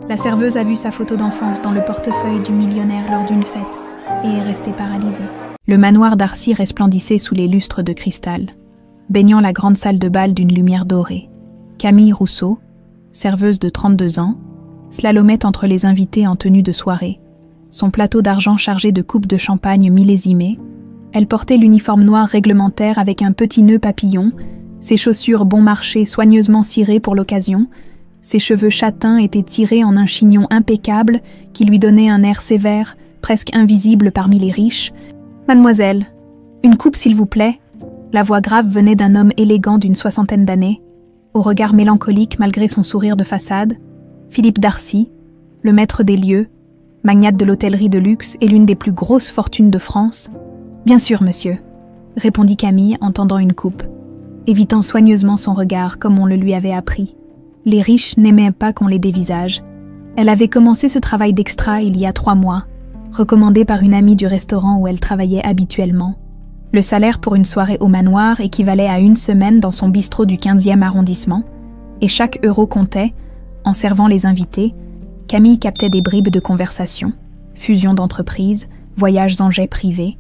La serveuse a vu sa photo d'enfance dans le portefeuille du millionnaire lors d'une fête et est restée paralysée. Le manoir Darcy resplendissait sous les lustres de cristal, baignant la grande salle de bal d'une lumière dorée. Camille Rousseau, serveuse de 32 ans, slalomait entre les invités en tenue de soirée, son plateau d'argent chargé de coupes de champagne millésimées. Elle portait l'uniforme noir réglementaire avec un petit nœud papillon, ses chaussures bon marché soigneusement cirées pour l'occasion. Ses cheveux châtains étaient tirés en un chignon impeccable qui lui donnait un air sévère, presque invisible parmi les riches. « Mademoiselle, une coupe s'il vous plaît ?» La voix grave venait d'un homme élégant d'une 60aine d'années, au regard mélancolique malgré son sourire de façade. Philippe Darcy, le maître des lieux, magnate de l'hôtellerie de luxe et l'une des plus grosses fortunes de France. « Bien sûr, monsieur », répondit Camille en tendant une coupe, évitant soigneusement son regard comme on le lui avait appris. Les riches n'aimaient pas qu'on les dévisage. Elle avait commencé ce travail d'extra il y a 3 mois, recommandé par une amie du restaurant où elle travaillait habituellement. Le salaire pour une soirée au manoir équivalait à 1 semaine dans son bistrot du 15e arrondissement, et chaque euro comptait. En servant les invités, Camille captait des bribes de conversation, fusion d'entreprises, voyages en jet privé,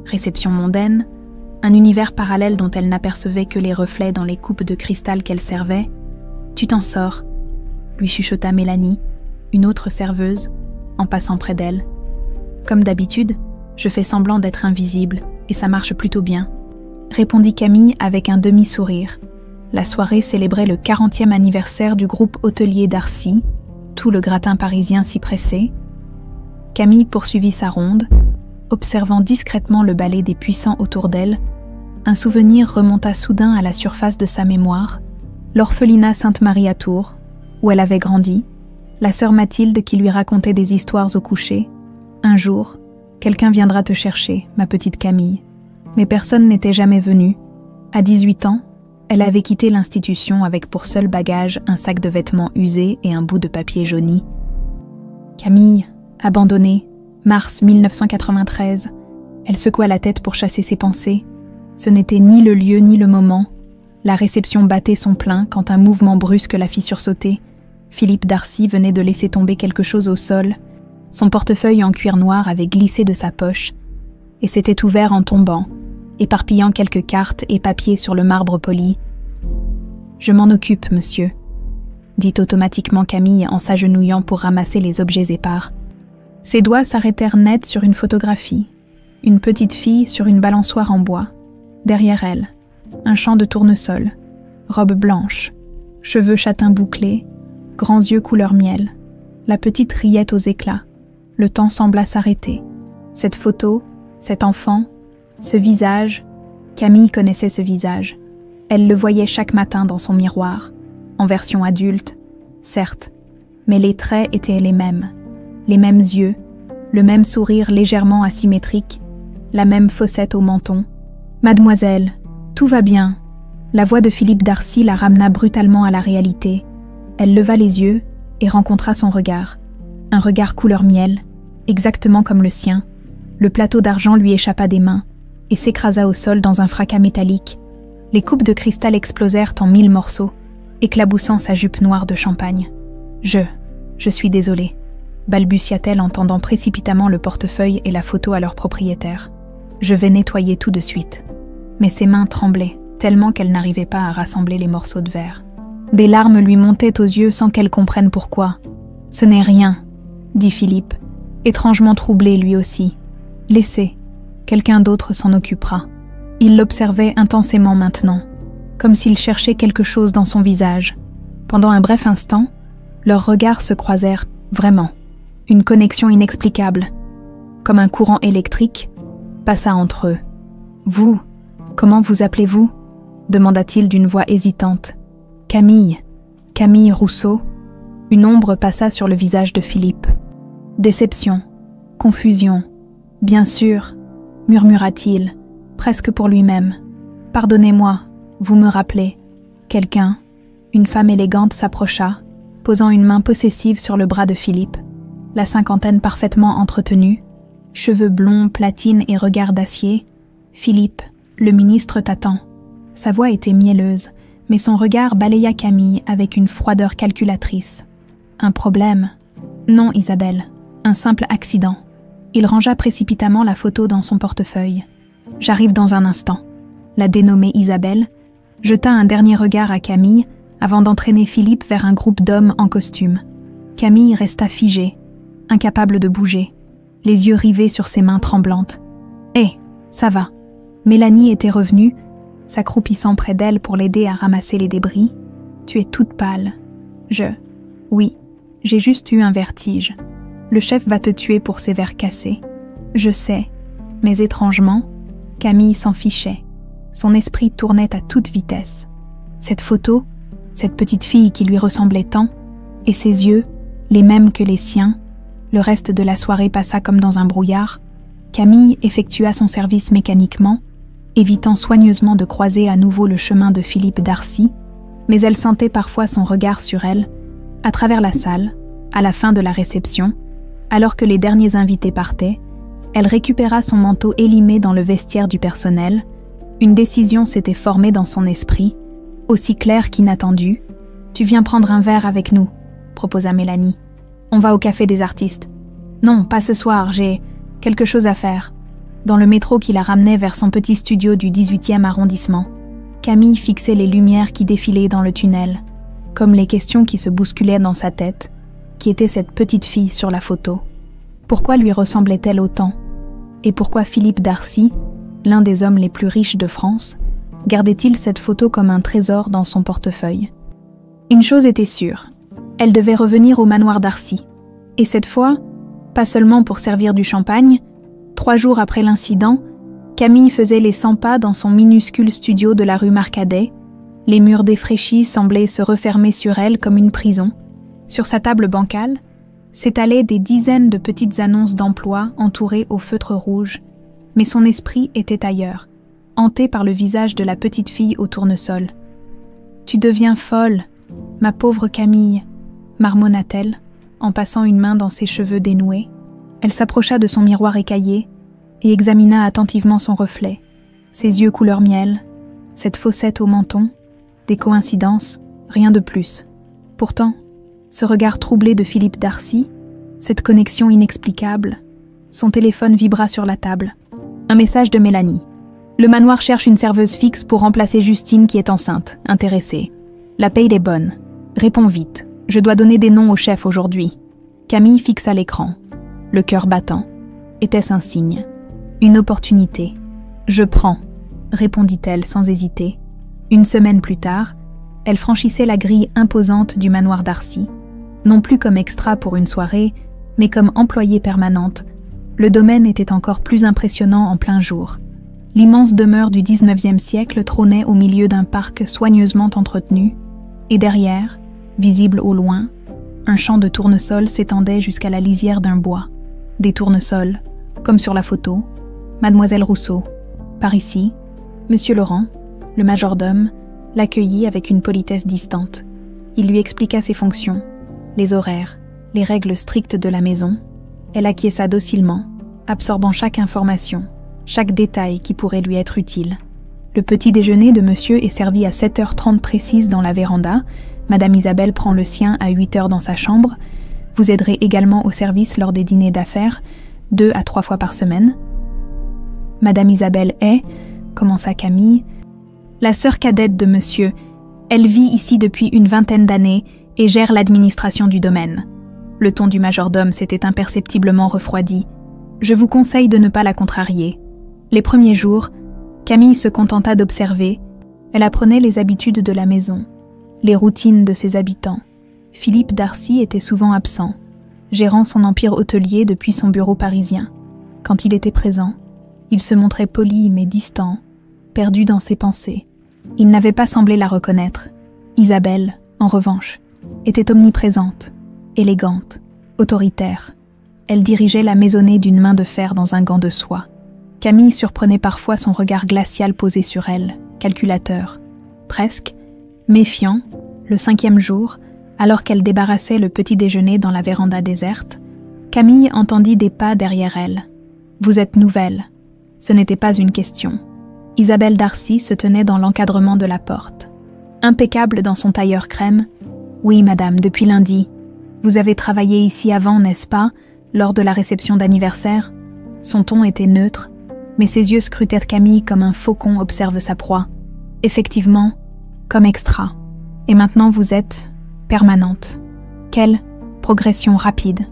réceptions mondaines, un univers parallèle dont elle n'apercevait que les reflets dans les coupes de cristal qu'elle servait. « Tu t'en sors », lui chuchota Mélanie, une autre serveuse, en passant près d'elle. « Comme d'habitude, je fais semblant d'être invisible, et ça marche plutôt bien », répondit Camille avec un demi-sourire. La soirée célébrait le 40e anniversaire du groupe hôtelier Darcy, tout le gratin parisien s'y pressait. Camille poursuivit sa ronde, observant discrètement le ballet des puissants autour d'elle. Un souvenir remonta soudain à la surface de sa mémoire. L'orphelinat Sainte-Marie à Tours, où elle avait grandi, la sœur Mathilde qui lui racontait des histoires au coucher. Un jour, quelqu'un viendra te chercher, ma petite Camille. Mais personne n'était jamais venu. À 18 ans, elle avait quitté l'institution avec pour seul bagage un sac de vêtements usés et un bout de papier jauni. Camille, abandonnée, mars 1993. Elle secoua la tête pour chasser ses pensées. Ce n'était ni le lieu ni le moment. La réception battait son plein quand un mouvement brusque la fit sursauter. Philippe Darcy venait de laisser tomber quelque chose au sol. Son portefeuille en cuir noir avait glissé de sa poche et s'était ouvert en tombant, éparpillant quelques cartes et papiers sur le marbre poli. « Je m'en occupe, monsieur », dit automatiquement Camille en s'agenouillant pour ramasser les objets épars. Ses doigts s'arrêtèrent net sur une photographie. Une petite fille sur une balançoire en bois. Derrière elle, un champ de tournesol, robe blanche, cheveux châtains bouclés, grands yeux couleur miel. La petite riait aux éclats. Le temps sembla s'arrêter. Cette photo, cet enfant, ce visage, Camille connaissait ce visage. Elle le voyait chaque matin dans son miroir, en version adulte, certes, mais les traits étaient les mêmes yeux, le même sourire légèrement asymétrique, la même fossette au menton. « Mademoiselle, tout va bien !» La voix de Philippe Darcy la ramena brutalement à la réalité. Elle leva les yeux et rencontra son regard. Un regard couleur miel, exactement comme le sien. Le plateau d'argent lui échappa des mains et s'écrasa au sol dans un fracas métallique. Les coupes de cristal explosèrent en 1000 morceaux, éclaboussant sa jupe noire de champagne. « Je suis désolée », balbutia-t-elle en tendant précipitamment le portefeuille et la photo à leur propriétaire. « Je vais nettoyer tout de suite. » Mais ses mains tremblaient, tellement qu'elle n'arrivait pas à rassembler les morceaux de verre. Des larmes lui montaient aux yeux sans qu'elle comprenne pourquoi. « Ce n'est rien », dit Philippe, étrangement troublé lui aussi. « Laissez, quelqu'un d'autre s'en occupera. » Il l'observait intensément maintenant, comme s'il cherchait quelque chose dans son visage. Pendant un bref instant, leurs regards se croisèrent vraiment. Une connexion inexplicable, comme un courant électrique, passa entre eux. « Vous, comment vous appelez-vous » demanda-t-il d'une voix hésitante. « Camille Rousseau ?» Une ombre passa sur le visage de Philippe. « Déception, confusion, bien sûr, » murmura-t-il, presque pour lui-même. « Pardonnez-moi, vous me rappelez. » Quelqu'un, une femme élégante s'approcha, posant une main possessive sur le bras de Philippe. La cinquantaine parfaitement entretenue, cheveux blonds, platine et regard d'acier. « Philippe, le ministre t'attend. » Sa voix était mielleuse, mais son regard balaya Camille avec une froideur calculatrice. « Un problème ?» Non, Isabelle, un simple accident. Il rangea précipitamment la photo dans son portefeuille. J'arrive dans un instant. La dénommée Isabelle jeta un dernier regard à Camille avant d'entraîner Philippe vers un groupe d'hommes en costume. Camille resta figée, incapable de bouger, les yeux rivés sur ses mains tremblantes. « Hé, ça va !» Mélanie était revenue, s'accroupissant près d'elle pour l'aider à ramasser les débris. « Tu es toute pâle. »« Oui, j'ai juste eu un vertige. Le chef va te tuer pour ses verres cassés. » « Je sais. » Mais étrangement, Camille s'en fichait. Son esprit tournait à toute vitesse. Cette photo, cette petite fille qui lui ressemblait tant, et ses yeux, les mêmes que les siens, le reste de la soirée passa comme dans un brouillard. Camille effectua son service mécaniquement, évitant soigneusement de croiser à nouveau le chemin de Philippe Darcy, mais elle sentait parfois son regard sur elle, à travers la salle, à la fin de la réception, alors que les derniers invités partaient. Elle récupéra son manteau élimé dans le vestiaire du personnel. Une décision s'était formée dans son esprit, aussi claire qu'inattendue. « Tu viens prendre un verre avec nous », proposa Mélanie. « On va au café des artistes. »« Non, pas ce soir, j'ai quelque chose à faire. » Dans le métro qui la ramenait vers son petit studio du 18e arrondissement, Camille fixait les lumières qui défilaient dans le tunnel, comme les questions qui se bousculaient dans sa tête. Qui était cette petite fille sur la photo? Pourquoi lui ressemblait-elle autant? Et pourquoi Philippe Darcy, l'un des hommes les plus riches de France, gardait-il cette photo comme un trésor dans son portefeuille? Une chose était sûre, elle devait revenir au manoir Darcy. Et cette fois, pas seulement pour servir du champagne. 3 jours après l'incident, Camille faisait les 100 pas dans son minuscule studio de la rue Marcadet. Les murs défraîchis semblaient se refermer sur elle comme une prison. Sur sa table bancale, s'étalaient des dizaines de petites annonces d'emploi entourées au feutre rouge, mais son esprit était ailleurs, hanté par le visage de la petite fille au tournesol. « Tu deviens folle, ma pauvre Camille », marmonna-t-elle, en passant une main dans ses cheveux dénoués. Elle s'approcha de son miroir écaillé et examina attentivement son reflet, ses yeux couleur miel, cette fossette au menton, des coïncidences, rien de plus. Pourtant, ce regard troublé de Philippe Darcy, cette connexion inexplicable, son téléphone vibra sur la table. Un message de Mélanie. « Le manoir cherche une serveuse fixe pour remplacer Justine qui est enceinte, intéressée. La paye est bonne. Réponds vite. Je dois donner des noms au chef aujourd'hui. » Camille fixa l'écran, le cœur battant. Était-ce un signe? Une opportunité. « Je prends », répondit-elle sans hésiter. Une semaine plus tard, elle franchissait la grille imposante du manoir Darcy. Non plus comme extra pour une soirée, mais comme employée permanente. Le domaine était encore plus impressionnant en plein jour. L'immense demeure du 19e siècle trônait au milieu d'un parc soigneusement entretenu, et derrière, visible au loin, un champ de tournesols s'étendait jusqu'à la lisière d'un bois. Des tournesols, comme sur la photo, Mademoiselle Rousseau. Par ici, Monsieur Laurent, le majordome, l'accueillit avec une politesse distante. Il lui expliqua ses fonctions, les horaires, les règles strictes de la maison. Elle acquiesça docilement, absorbant chaque information, chaque détail qui pourrait lui être utile. Le petit déjeuner de monsieur est servi à 7h30 précise dans la véranda. Madame Isabelle prend le sien à 8h dans sa chambre. Vous aiderez également au service lors des dîners d'affaires, 2 à 3 fois par semaine. Madame Isabelle est, commença Camille, la sœur cadette de monsieur. Elle vit ici depuis une 20aine d'années et gère l'administration du domaine. Le ton du majordome s'était imperceptiblement refroidi. Je vous conseille de ne pas la contrarier. Les premiers jours, Camille se contenta d'observer. Elle apprenait les habitudes de la maison, les routines de ses habitants. Philippe Darcy était souvent absent, gérant son empire hôtelier depuis son bureau parisien. Quand il était présent, il se montrait poli mais distant, perdu dans ses pensées. Il n'avait pas semblé la reconnaître. Isabelle, en revanche, était omniprésente, élégante, autoritaire. Elle dirigeait la maisonnée d'une main de fer dans un gant de soie. Camille surprenait parfois son regard glacial posé sur elle, calculateur. Presque, méfiant, le 5e jour, alors qu'elle débarrassait le petit déjeuner dans la véranda déserte, Camille entendit des pas derrière elle. « Vous êtes nouvelle ». Ce n'était pas une question. Isabelle Darcy se tenait dans l'encadrement de la porte. Impeccable dans son tailleur crème. « Oui, madame, depuis lundi. Vous avez travaillé ici avant, n'est-ce pas, lors de la réception d'anniversaire ?» Son ton était neutre, mais ses yeux scrutaient Camille comme un faucon observe sa proie. « Effectivement, comme extra. Et maintenant vous êtes permanente. » Quelle progression rapide.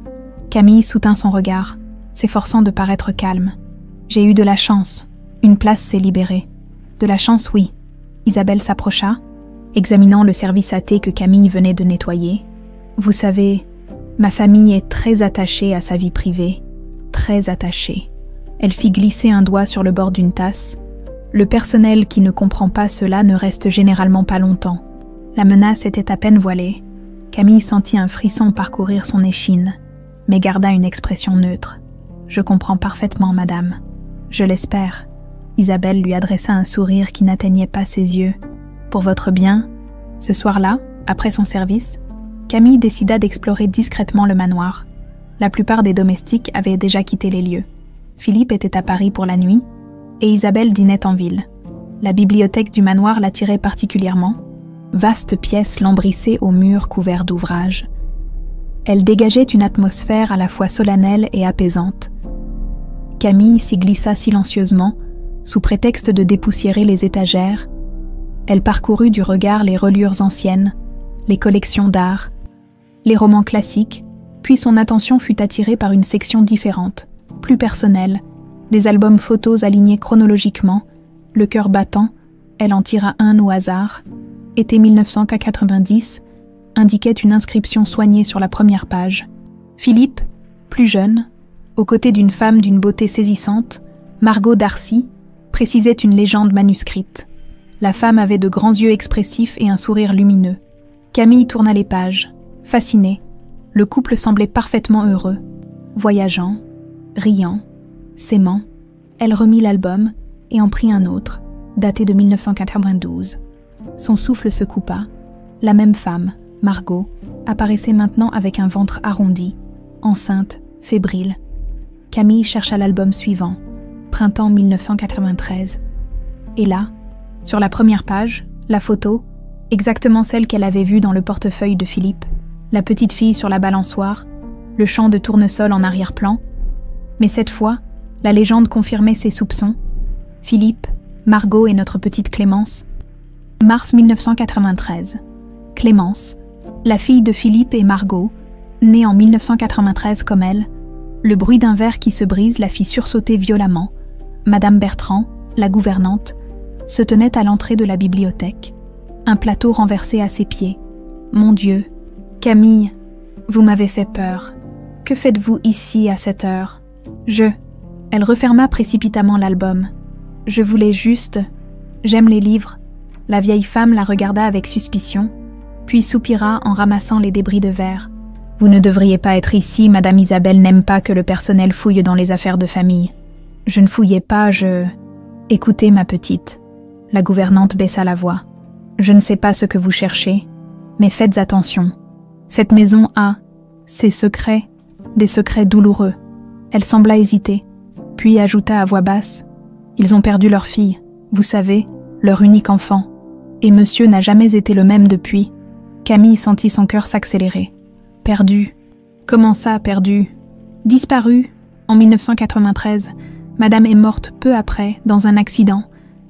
Camille soutint son regard, s'efforçant de paraître calme. « J'ai eu de la chance. Une place s'est libérée. »« De la chance, oui. » Isabelle s'approcha, examinant le service à thé que Camille venait de nettoyer. « Vous savez, ma famille est très attachée à sa vie privée. Très attachée. » Elle fit glisser un doigt sur le bord d'une tasse. « Le personnel qui ne comprend pas cela ne reste généralement pas longtemps. » La menace était à peine voilée. Camille sentit un frisson parcourir son échine, mais garda une expression neutre. « Je comprends parfaitement, madame. Je l'espère. » Isabelle lui adressa un sourire qui n'atteignait pas ses yeux. « Pour votre bien ?» Ce soir-là, après son service, Camille décida d'explorer discrètement le manoir. La plupart des domestiques avaient déjà quitté les lieux. Philippe était à Paris pour la nuit, et Isabelle dînait en ville. La bibliothèque du manoir l'attirait particulièrement. Vaste pièce lambrissée aux murs couverts d'ouvrages. Elle dégageait une atmosphère à la fois solennelle et apaisante. Camille s'y glissa silencieusement, sous prétexte de dépoussiérer les étagères. Elle parcourut du regard les reliures anciennes, les collections d'art, les romans classiques, puis son attention fut attirée par une section différente, plus personnelle, des albums photos alignés chronologiquement, le cœur battant, elle en tira un au hasard. Été 1990, indiquait une inscription soignée sur la première page. Philippe, plus jeune, aux côtés d'une femme d'une beauté saisissante, Margot Darcy, précisait une légende manuscrite. La femme avait de grands yeux expressifs et un sourire lumineux. Camille tourna les pages, fascinée. Le couple semblait parfaitement heureux. Voyageant, riant, s'aimant, elle remit l'album et en prit un autre, daté de 1992. Son souffle se coupa. La même femme, Margot, apparaissait maintenant avec un ventre arrondi, enceinte, fébrile. Camille chercha l'album suivant, printemps 1993. Et là, sur la première page, la photo, exactement celle qu'elle avait vue dans le portefeuille de Philippe, la petite fille sur la balançoire, le champ de tournesol en arrière-plan. Mais cette fois, la légende confirmait ses soupçons. Philippe, Margot et notre petite Clémence. Mars 1993. Clémence, la fille de Philippe et Margot, née en 1993 comme elle. Le bruit d'un verre qui se brise la fit sursauter violemment. Madame Bertrand, la gouvernante, se tenait à l'entrée de la bibliothèque. Un plateau renversé à ses pieds. Mon Dieu, Camille, vous m'avez fait peur. Que faites-vous ici à cette heure ? Elle referma précipitamment l'album. Je voulais juste... J'aime les livres. La vieille femme la regarda avec suspicion, puis soupira en ramassant les débris de verre. Vous ne devriez pas être ici, Madame Isabelle n'aime pas que le personnel fouille dans les affaires de famille. Je ne fouillais pas, Écoutez, ma petite. La gouvernante baissa la voix. Je ne sais pas ce que vous cherchez, mais faites attention. Cette maison a ses secrets, des secrets douloureux. Elle sembla hésiter, puis ajouta à voix basse. Ils ont perdu leur fille, vous savez, leur unique enfant. Et monsieur n'a jamais été le même depuis. Camille sentit son cœur s'accélérer. Perdu. Comment ça, perdu ? Disparue, en 1993. Madame est morte peu après, dans un accident.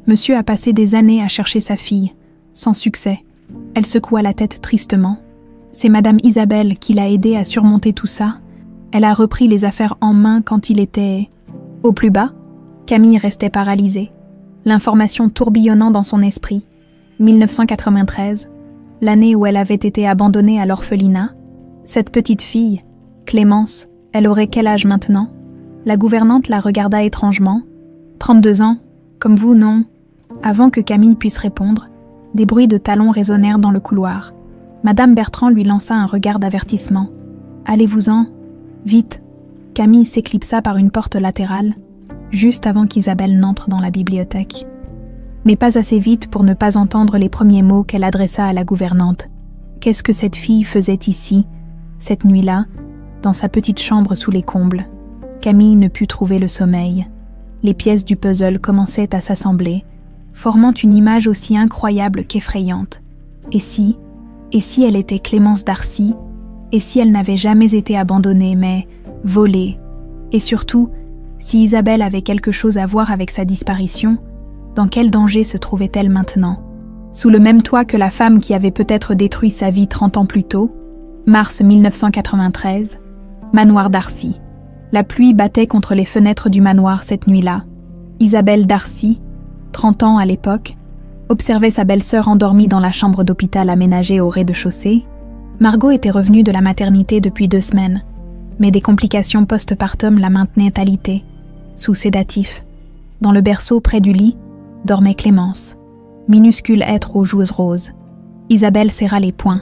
Monsieur a passé des années à chercher sa fille, sans succès. Elle secoua la tête tristement. C'est Madame Isabelle qui l'a aidée à surmonter tout ça. Elle a repris les affaires en main quand il était... Au plus bas, Camille restait paralysée, l'information tourbillonnant dans son esprit. 1993, l'année où elle avait été abandonnée à l'orphelinat. Cette petite fille, Clémence, elle aurait quel âge maintenant ? La gouvernante la regarda étrangement. 32 ans, comme vous, non ? Avant que Camille puisse répondre, des bruits de talons résonnèrent dans le couloir. Madame Bertrand lui lança un regard d'avertissement. « Allez-vous-en, vite !» Camille s'éclipsa par une porte latérale, juste avant qu'Isabelle n'entre dans la bibliothèque. Mais pas assez vite pour ne pas entendre les premiers mots qu'elle adressa à la gouvernante. Qu'est-ce que cette fille faisait ici, cette nuit-là, dans sa petite chambre sous les combles ? Camille ne put trouver le sommeil. Les pièces du puzzle commençaient à s'assembler, formant une image aussi incroyable qu'effrayante. Et si elle était Clémence Darcy, Et si elle n'avait jamais été abandonnée, mais volée? Et surtout, si Isabelle avait quelque chose à voir avec sa disparition, dans quel danger se trouvait-elle maintenant? Sous le même toit que la femme qui avait peut-être détruit sa vie 30 ans plus tôt, mars 1993, manoir Darcy. La pluie battait contre les fenêtres du manoir cette nuit-là. Isabelle Darcy, 30 ans à l'époque, observait sa belle-sœur endormie dans la chambre d'hôpital aménagée au rez-de-chaussée. Margot était revenue de la maternité depuis 2 semaines, mais des complications post-partum la maintenaient alitée, sous sédatifs. Dans le berceau près du lit, dormait Clémence, minuscule être aux joues roses. Isabelle serra les poings,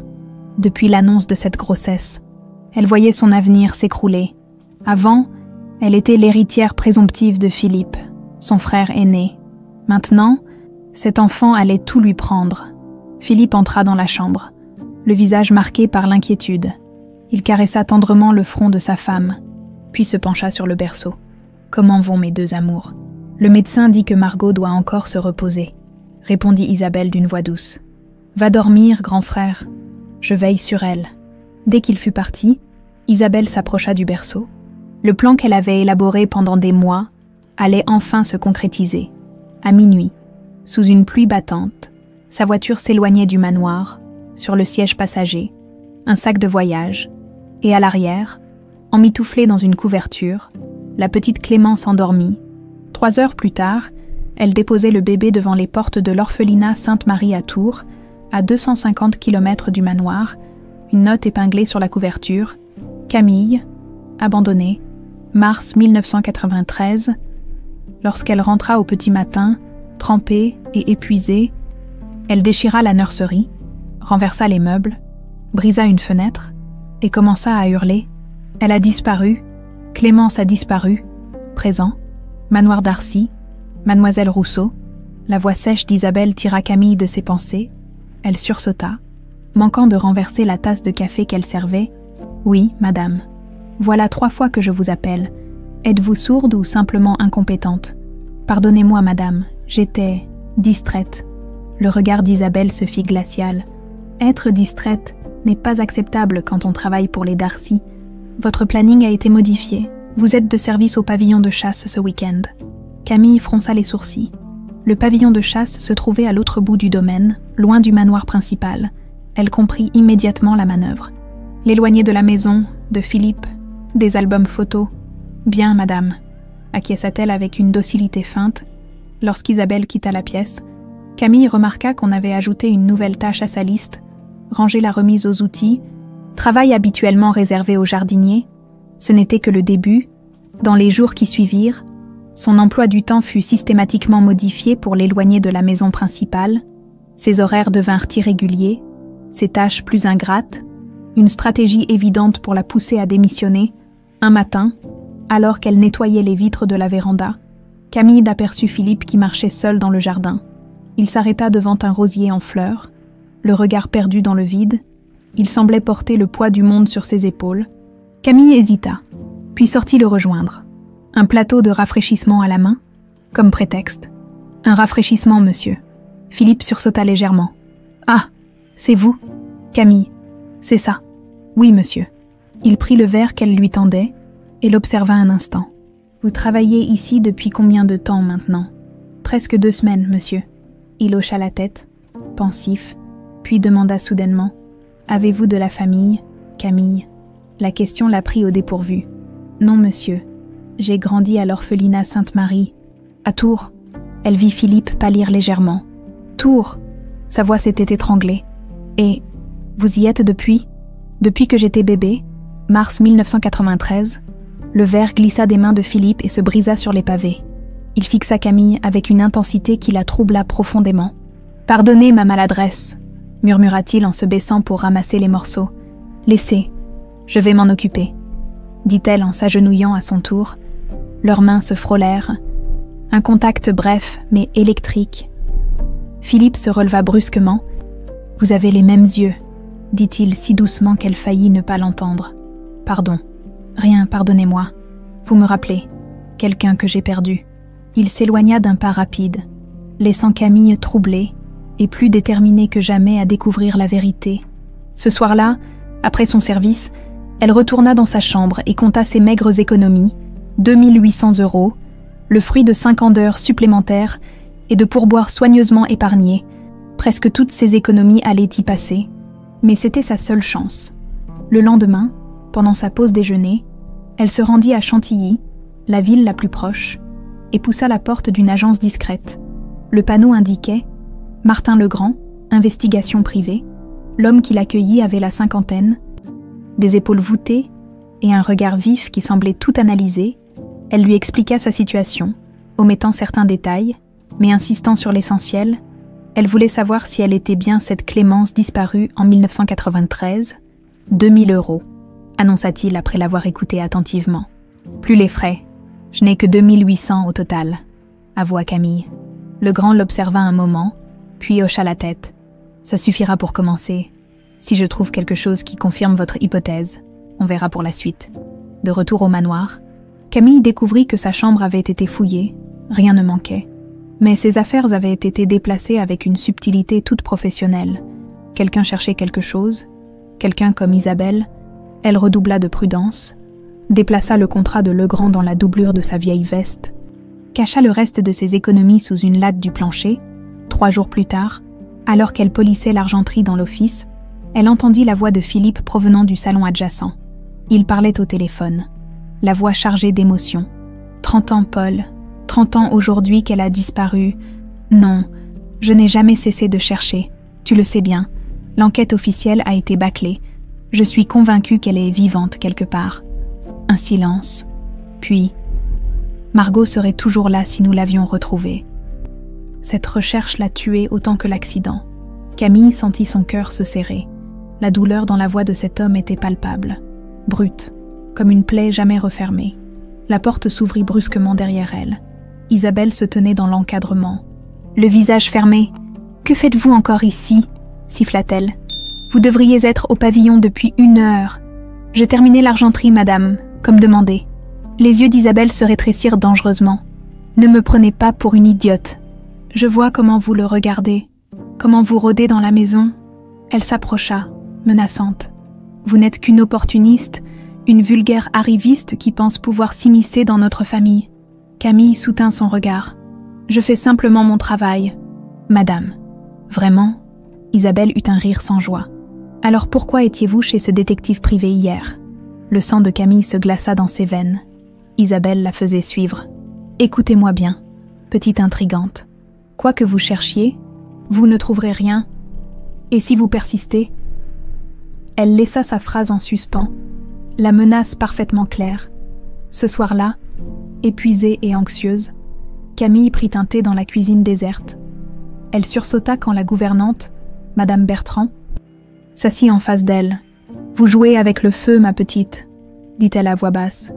depuis l'annonce de cette grossesse. Elle voyait son avenir s'écrouler. Avant, elle était l'héritière présomptive de Philippe, son frère aîné. Maintenant, cet enfant allait tout lui prendre. Philippe entra dans la chambre, le visage marqué par l'inquiétude. Il caressa tendrement le front de sa femme, puis se pencha sur le berceau. « Comment vont mes 2 amours ? Le médecin dit que Margot doit encore se reposer, » répondit Isabelle d'une voix douce. « Va dormir, grand frère. Je veille sur elle. » Dès qu'il fut parti, Isabelle s'approcha du berceau. Le plan qu'elle avait élaboré pendant des mois allait enfin se concrétiser. À minuit, sous une pluie battante, sa voiture s'éloignait du manoir, sur le siège passager, un sac de voyage, et à l'arrière, emmitouflée dans une couverture, la petite Clémence endormie. 3 heures plus tard, elle déposait le bébé devant les portes de l'orphelinat Sainte-Marie à Tours, à 250 km du manoir, une note épinglée sur la couverture, « Camille, abandonnée, mars 1993 ». Lorsqu'elle rentra au petit matin, trempée et épuisée, elle déchira la nurserie, renversa les meubles, brisa une fenêtre et commença à hurler. Elle a disparu, Clémence a disparu, présent, manoir Darcy, mademoiselle Rousseau. La voix sèche d'Isabelle tira Camille de ses pensées. Elle sursauta, manquant de renverser la tasse de café qu'elle servait. « Oui, madame. Voilà 3 fois que je vous appelle. Êtes-vous sourde ou simplement incompétente? Pardonnez-moi, madame, j'étais distraite. » Le regard d'Isabelle se fit glacial. Être distraite n'est pas acceptable quand on travaille pour les Darcy. Votre planning a été modifié. Vous êtes de service au pavillon de chasse ce week-end. Camille fronça les sourcils. Le pavillon de chasse se trouvait à l'autre bout du domaine, loin du manoir principal. Elle comprit immédiatement la manœuvre. L'éloigner de la maison, de Philippe, des albums photos. Bien, madame, acquiesça-t-elle avec une docilité feinte. Lorsqu'Isabelle quitta la pièce, Camille remarqua qu'on avait ajouté une nouvelle tâche à sa liste, ranger la remise aux outils, travail habituellement réservé aux jardiniers. Ce n'était que le début. Dans les jours qui suivirent, son emploi du temps fut systématiquement modifié pour l'éloigner de la maison principale. Ses horaires devinrent irréguliers, ses tâches plus ingrates, une stratégie évidente pour la pousser à démissionner. Un matin, alors qu'elle nettoyait les vitres de la véranda, Camille aperçut Philippe qui marchait seul dans le jardin. Il s'arrêta devant un rosier en fleurs, le regard perdu dans le vide. Il semblait porter le poids du monde sur ses épaules. Camille hésita, puis sortit le rejoindre. Un plateau de rafraîchissement à la main, comme prétexte. « Un rafraîchissement, monsieur. » Philippe sursauta légèrement. « Ah, c'est vous, Camille. C'est ça. Oui, monsieur. » Il prit le verre qu'elle lui tendait et l'observa un instant. « Vous travaillez ici depuis combien de temps maintenant ? » « Presque 2 semaines, monsieur. » Il hocha la tête, pensif, puis demanda soudainement. « Avez-vous de la famille, Camille ?» La question la prit au dépourvu. « Non, monsieur. J'ai grandi à l'orphelinat Sainte-Marie. À Tours. » Elle vit Philippe pâlir légèrement. « Tours !» Sa voix s'était étranglée. « Et vous y êtes depuis ? Depuis que j'étais bébé, mars 1993. » Le verre glissa des mains de Philippe et se brisa sur les pavés. Il fixa Camille avec une intensité qui la troubla profondément. « Pardonnez ma maladresse, » murmura-t-il en se baissant pour ramasser les morceaux. « Laissez, je vais m'en occuper, » dit-elle en s'agenouillant à son tour. Leurs mains se frôlèrent. Un contact bref, mais électrique. Philippe se releva brusquement. « Vous avez les mêmes yeux, » dit-il si doucement qu'elle faillit ne pas l'entendre. « Pardon. Rien, pardonnez-moi. Vous me rappelez. Quelqu'un que j'ai perdu. » Il s'éloigna d'un pas rapide, laissant Camille troublée et plus déterminée que jamais à découvrir la vérité. Ce soir-là, Après son service, elle retourna dans sa chambre et compta ses maigres économies, 2800 €, le fruit de 5 ans d'heures supplémentaires et de pourboires soigneusement épargnés. Presque toutes ses économies allaient y passer, mais c'était sa seule chance. Le lendemain, pendant sa pause déjeuner, elle se rendit à Chantilly, la ville la plus proche, et poussa la porte d'une agence discrète. Le panneau indiquait « Martin Legrand, investigation privée ». L'homme qui l'accueillit avait la cinquantaine, des épaules voûtées et un regard vif qui semblait tout analyser. Elle lui expliqua sa situation, omettant certains détails, mais insistant sur l'essentiel. Elle voulait savoir si elle était bien cette Clémence disparue en 1993. 2000 €, annonça-t-il après l'avoir écoutée attentivement. Plus les frais. Je n'ai que 2800 au total, avoua Camille. Legrand l'observa un moment, puis hocha la tête. Ça suffira pour commencer. Si je trouve quelque chose qui confirme votre hypothèse, on verra pour la suite. De retour au manoir, Camille découvrit que sa chambre avait été fouillée, rien ne manquait. Mais ses affaires avaient été déplacées avec une subtilité toute professionnelle. Quelqu'un cherchait quelque chose, quelqu'un comme Isabelle. Elle redoubla de prudence, déplaça le contrat de Legrand dans la doublure de sa vieille veste, cacha le reste de ses économies sous une latte du plancher. 3 jours plus tard, alors qu'elle polissait l'argenterie dans l'office, elle entendit la voix de Philippe provenant du salon adjacent. Il parlait au téléphone, la voix chargée d'émotion. 30 ans, Paul. 30 ans aujourd'hui qu'elle a disparu. Non, je n'ai jamais cessé de chercher. Tu le sais bien, l'enquête officielle a été bâclée. Je suis convaincue qu'elle est vivante quelque part. Un silence. Puis, Margot serait toujours là si nous l'avions retrouvée. Cette recherche l'a tuée autant que l'accident. Camille sentit son cœur se serrer. La douleur dans la voix de cet homme était palpable, brute, comme une plaie jamais refermée. La porte s'ouvrit brusquement derrière elle. Isabelle se tenait dans l'encadrement. Le visage fermé. « Que faites-vous encore ici ?» siffla-t-elle. « Vous devriez être au pavillon depuis 1 heure. Je terminais l'argenterie, madame, comme demandé. » Les yeux d'Isabelle se rétrécirent dangereusement. « Ne me prenez pas pour une idiote. Je vois comment vous le regardez, comment vous rôdez dans la maison. » Elle s'approcha, menaçante. « Vous n'êtes qu'une opportuniste, une vulgaire arriviste qui pense pouvoir s'immiscer dans notre famille. » Camille soutint son regard. « Je fais simplement mon travail. »« Madame. »« Vraiment ?» Isabelle eut un rire sans joie. « Alors pourquoi étiez-vous chez ce détective privé hier ?» Le sang de Camille se glaça dans ses veines. Isabelle la faisait suivre. « Écoutez-moi bien, petite intrigante. Quoi que vous cherchiez, vous ne trouverez rien. Et si vous persistez ?» Elle laissa sa phrase en suspens, la menace parfaitement claire. Ce soir-là, épuisée et anxieuse, Camille prit un thé dans la cuisine déserte. Elle sursauta quand la gouvernante, Madame Bertrand, s'assit en face d'elle. « Vous jouez avec le feu, ma petite, » dit-elle à voix basse.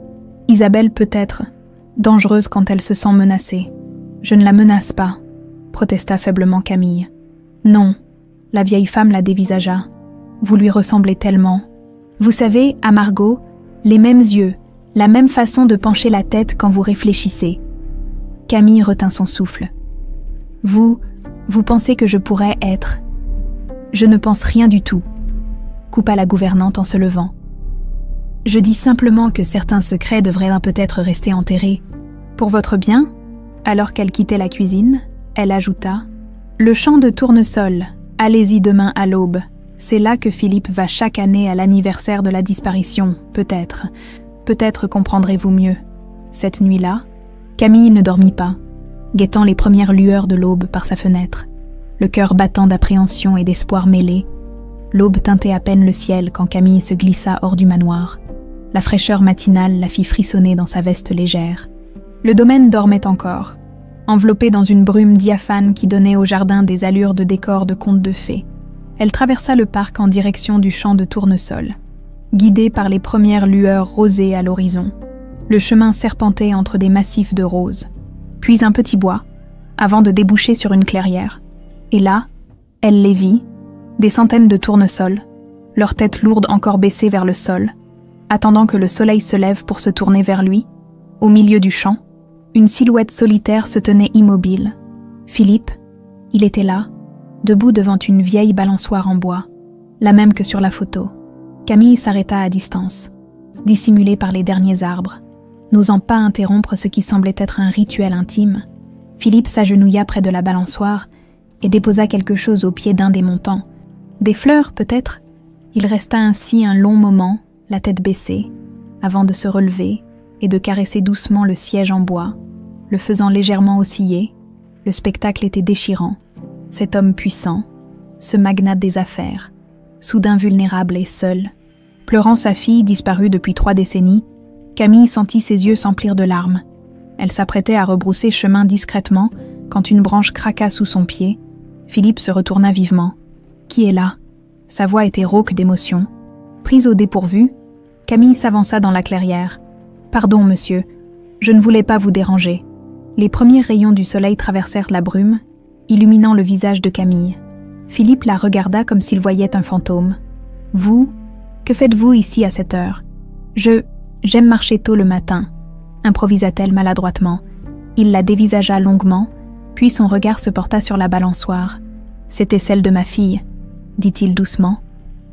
Isabelle peut être dangereuse quand elle se sent menacée. « Je ne la menace pas, » protesta faiblement Camille. « Non, » la vieille femme la dévisagea. « Vous lui ressemblez tellement. Vous savez, à Margot, les mêmes yeux, la même façon de pencher la tête quand vous réfléchissez. » Camille retint son souffle. « Vous pensez que je pourrais être... » « Je ne pense rien du tout, » coupa la gouvernante en se levant. « Je dis simplement que certains secrets devraient peut-être rester enterrés. Pour votre bien ?» Alors qu'elle quittait la cuisine, elle ajouta « Le champ de tournesol, allez-y demain à l'aube. C'est là que Philippe va chaque année à l'anniversaire de la disparition, peut-être. Peut-être comprendrez-vous mieux. » Cette nuit-là, Camille ne dormit pas, guettant les premières lueurs de l'aube par sa fenêtre, le cœur battant d'appréhension et d'espoir mêlés. L'aube teintait à peine le ciel quand Camille se glissa hors du manoir. La fraîcheur matinale la fit frissonner dans sa veste légère. Le domaine dormait encore, enveloppé dans une brume diaphane qui donnait au jardin des allures de décor de conte de fées. Elle traversa le parc en direction du champ de tournesol, guidée par les premières lueurs rosées à l'horizon. Le chemin serpentait entre des massifs de roses, puis un petit bois, avant de déboucher sur une clairière. Et là, elle les vit, des centaines de tournesols, leurs têtes lourdes encore baissées vers le sol, attendant que le soleil se lève pour se tourner vers lui. Au milieu du champ, une silhouette solitaire se tenait immobile. Philippe, il était là, debout devant une vieille balançoire en bois, la même que sur la photo. Camille s'arrêta à distance, dissimulée par les derniers arbres. N'osant pas interrompre ce qui semblait être un rituel intime, Philippe s'agenouilla près de la balançoire et déposa quelque chose au pied d'un des montants. Des fleurs, peut-être? Il resta ainsi un long moment, la tête baissée, avant de se relever et de caresser doucement le siège en bois, le faisant légèrement osciller. Le spectacle était déchirant. Cet homme puissant, ce magnat des affaires, soudain vulnérable et seul, pleurant sa fille disparue depuis 3 décennies, Camille sentit ses yeux s'emplir de larmes. Elle s'apprêtait à rebrousser chemin discrètement quand une branche craqua sous son pied. Philippe se retourna vivement. « Qui est là ?» Sa voix était rauque d'émotion. Prise au dépourvu, Camille s'avança dans la clairière. « Pardon, monsieur, je ne voulais pas vous déranger. » Les premiers rayons du soleil traversèrent la brume, illuminant le visage de Camille. Philippe la regarda comme s'il voyait un fantôme. « Vous, que faites-vous ici à cette heure ? » J'aime marcher tôt le matin, improvisa-t-elle maladroitement. Il la dévisagea longuement, puis son regard se porta sur la balançoire. C'était celle de ma fille, dit-il doucement,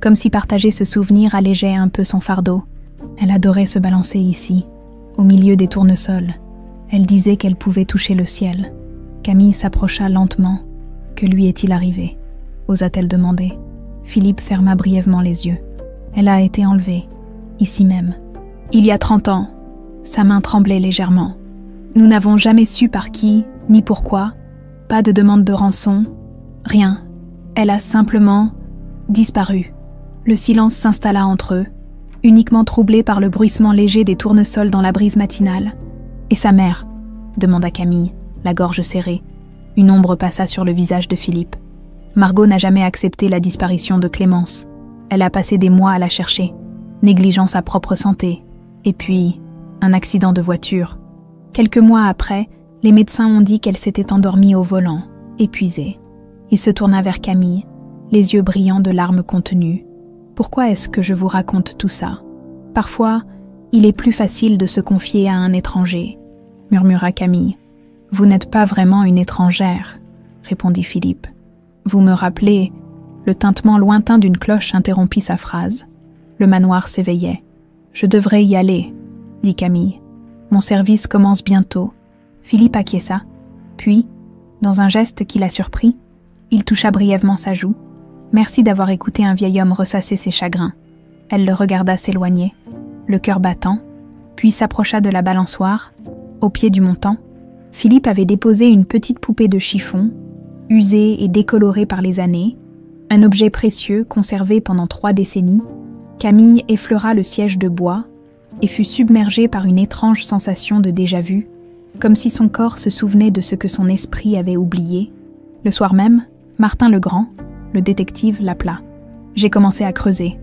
comme si partager ce souvenir allégeait un peu son fardeau. Elle adorait se balancer ici, au milieu des tournesols. Elle disait qu'elle pouvait toucher le ciel. Camille s'approcha lentement. Que lui est-il arrivé ? Osa-t-elle demander. Philippe ferma brièvement les yeux. Elle a été enlevée, ici même. Il y a 30 ans. Sa main tremblait légèrement. Nous n'avons jamais su par qui, ni pourquoi. Pas de demande de rançon. Rien. Elle a simplement disparu. Le silence s'installa entre eux, uniquement troublé par le bruissement léger des tournesols dans la brise matinale. « Et sa mère ?» demanda Camille, la gorge serrée. Une ombre passa sur le visage de Philippe. Margot n'a jamais accepté la disparition de Clémence. Elle a passé des mois à la chercher, négligeant sa propre santé. Et puis, un accident de voiture. Quelques mois après, les médecins ont dit qu'elle s'était endormie au volant, épuisée. Il se tourna vers Camille, les yeux brillants de larmes contenues. « Pourquoi est-ce que je vous raconte tout ça ? Parfois, il est plus facile de se confier à un étranger, » murmura Camille. « Vous n'êtes pas vraiment une étrangère, » répondit Philippe. « Vous me rappelez... » Le tintement lointain d'une cloche interrompit sa phrase. Le manoir s'éveillait. « Je devrais y aller, » dit Camille. « Mon service commence bientôt. » Philippe acquiesça. Puis, dans un geste qui la surprit, il toucha brièvement sa joue. « Merci d'avoir écouté un vieil homme ressasser ses chagrins. » Elle le regarda s'éloigner, le cœur battant, puis s'approcha de la balançoire, au pied du montant. Philippe avait déposé une petite poupée de chiffon, usée et décolorée par les années, un objet précieux conservé pendant 3 décennies. Camille effleura le siège de bois et fut submergée par une étrange sensation de déjà-vu, comme si son corps se souvenait de ce que son esprit avait oublié. Le soir même, Martin Legrand, le détective, l'appela. « J'ai commencé à creuser »,